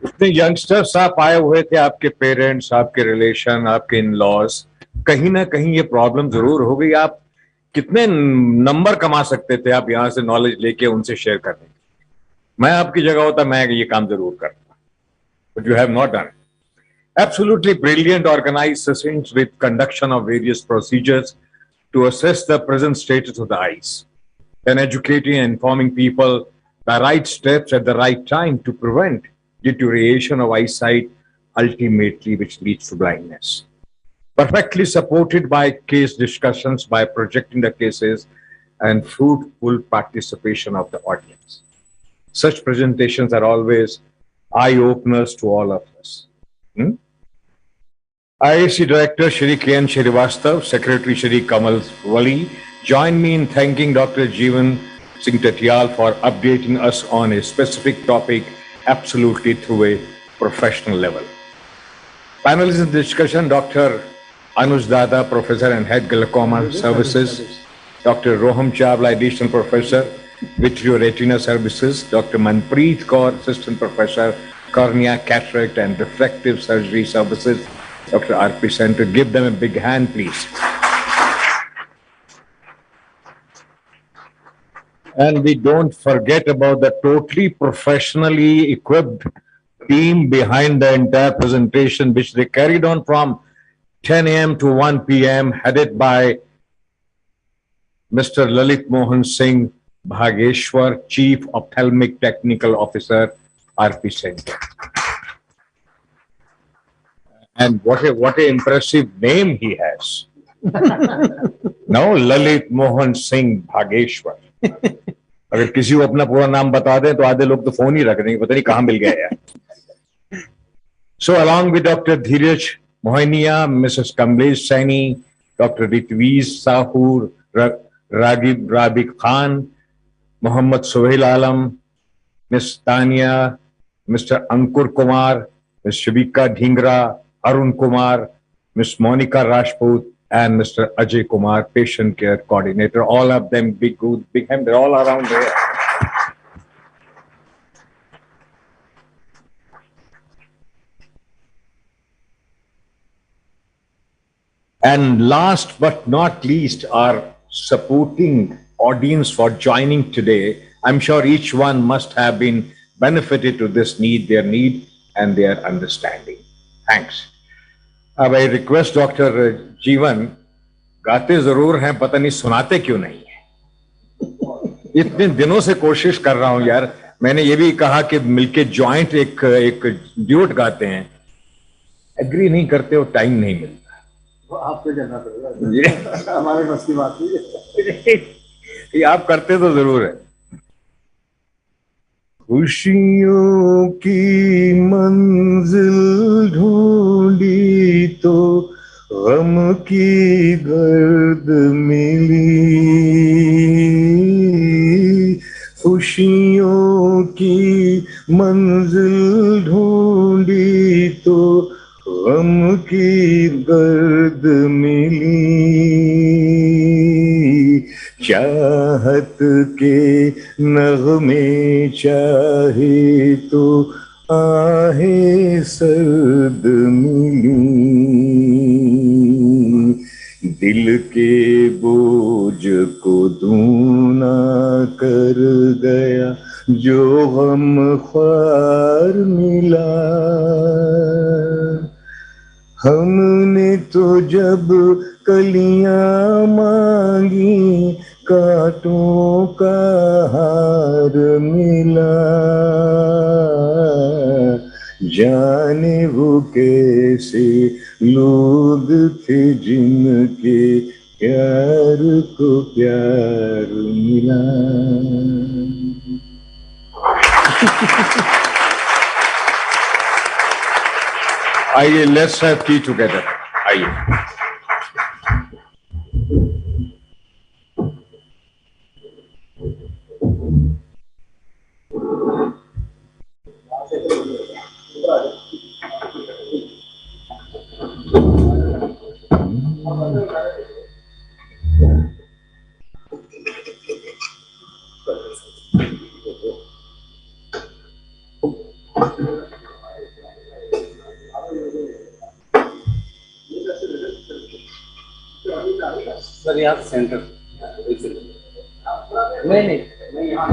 इतने यंगस्टर्स आप आए हुए थे, आपके पेरेंट्स, आपके रिलेशन, आपके इन लॉज, कहीं ना कहीं ये प्रॉब्लम जरूर हो गई। आप कितने नंबर कमा सकते थे आप यहाँ से नॉलेज लेके उनसे शेयर करने। मैं आपकी जगह होता मैं ये काम जरूर करता, but you have not done it. Absolutely brilliant, organized sessions with conduction of various procedures to assess the present status of the eyes, and educating and informing people the right steps at the right time to prevent deterioration of eyesight, ultimately which leads to blindness. Perfectly supported by case discussions, by projecting the cases, and fruitful participation of the audience. Such presentations are always eye-openers to all of us. IIC Director Shri K.N. Srivastav, Secretary Shri Kamal Wali, join me in thanking Dr. Jeewan Singh Titiyal for updating us on a specific topic absolutely through a professional level. Panelists in the discussion, Dr. Anuj Dada, Professor and Head Glaucoma Services, Dr. Roham Chawla, Additional Professor, Vitreoretina Services, Dr. Manpreet Kaur, Assistant Professor, Cornea, Cataract and Refractive Surgery Services, Dr. R.P. Center. Give them a big hand, please. And we don't forget about the totally professionally equipped team behind the entire presentation, which they carried on from 10 a.m. to 1 p.m., headed by Mr. Lalit Mohan Singh Bhageshwar, Chief Ophthalmic Technical Officer, R.P. Center. And what a impressive name he has. No, Lalit Mohan Singh Bhageshwar. अगर किसी को अपना पूरा नाम बता दें तो आधे लोग तो फोन ही रख देंगे, पता नहीं कहां मिल गया यार. So along with Dr. Dheeraj Mohania, Mrs. Kamlesh Saini, Dr. Ritviz Sahur, Ragib Rabik Khan, Muhammad Sohail Alam, Ms. Tania, Mr. Ankur Kumar, Ms. Shabika Dhingra, Arun Kumar, Ms. Monica Rajput, and Mr. Ajay Kumar, Patient Care Coordinator. All of them, big hand, they're all around there. And last but not least, our supporting audience for joining today. I'm sure each one must have been benefited to this need, their need and their understanding. Thanks. अब I request doctor जीवन, गाते जरूर हैं, पता नहीं सुनाते क्यों नहीं है. इतने दिनों से कोशिश कर रहा हूं यार. मैंने ये भी कहा कि मिलके जॉइंट एक ड्यूट गाते हैं, एग्री नहीं करते हो, टाइम नहीं मिलता.
वो आपको करना पड़ेगा, हमारे बस की बात नहीं.
ये आप करते तो जरूर है. खुशियों की मंजिल ढूंढी तो गम की गर्द मिली. खुशियों की मंजिल ढूंढी तो गम की गर्द मिली. चाहत के नगमे चाहे तो आहे सर्द मिली. दिल के बोझ को दूना कर गया जो गम ख्वार मिला. हमने तो जब कलियां मांगी कांटों का हार मिला. जाने वो कैसे लोग थे जिनके प्यार को प्यार मिला. आइए, लेट्स हैव टी टुगेदर. आइए.
सर यहाँ सेंटर नहीं नहीं मैं यहाँ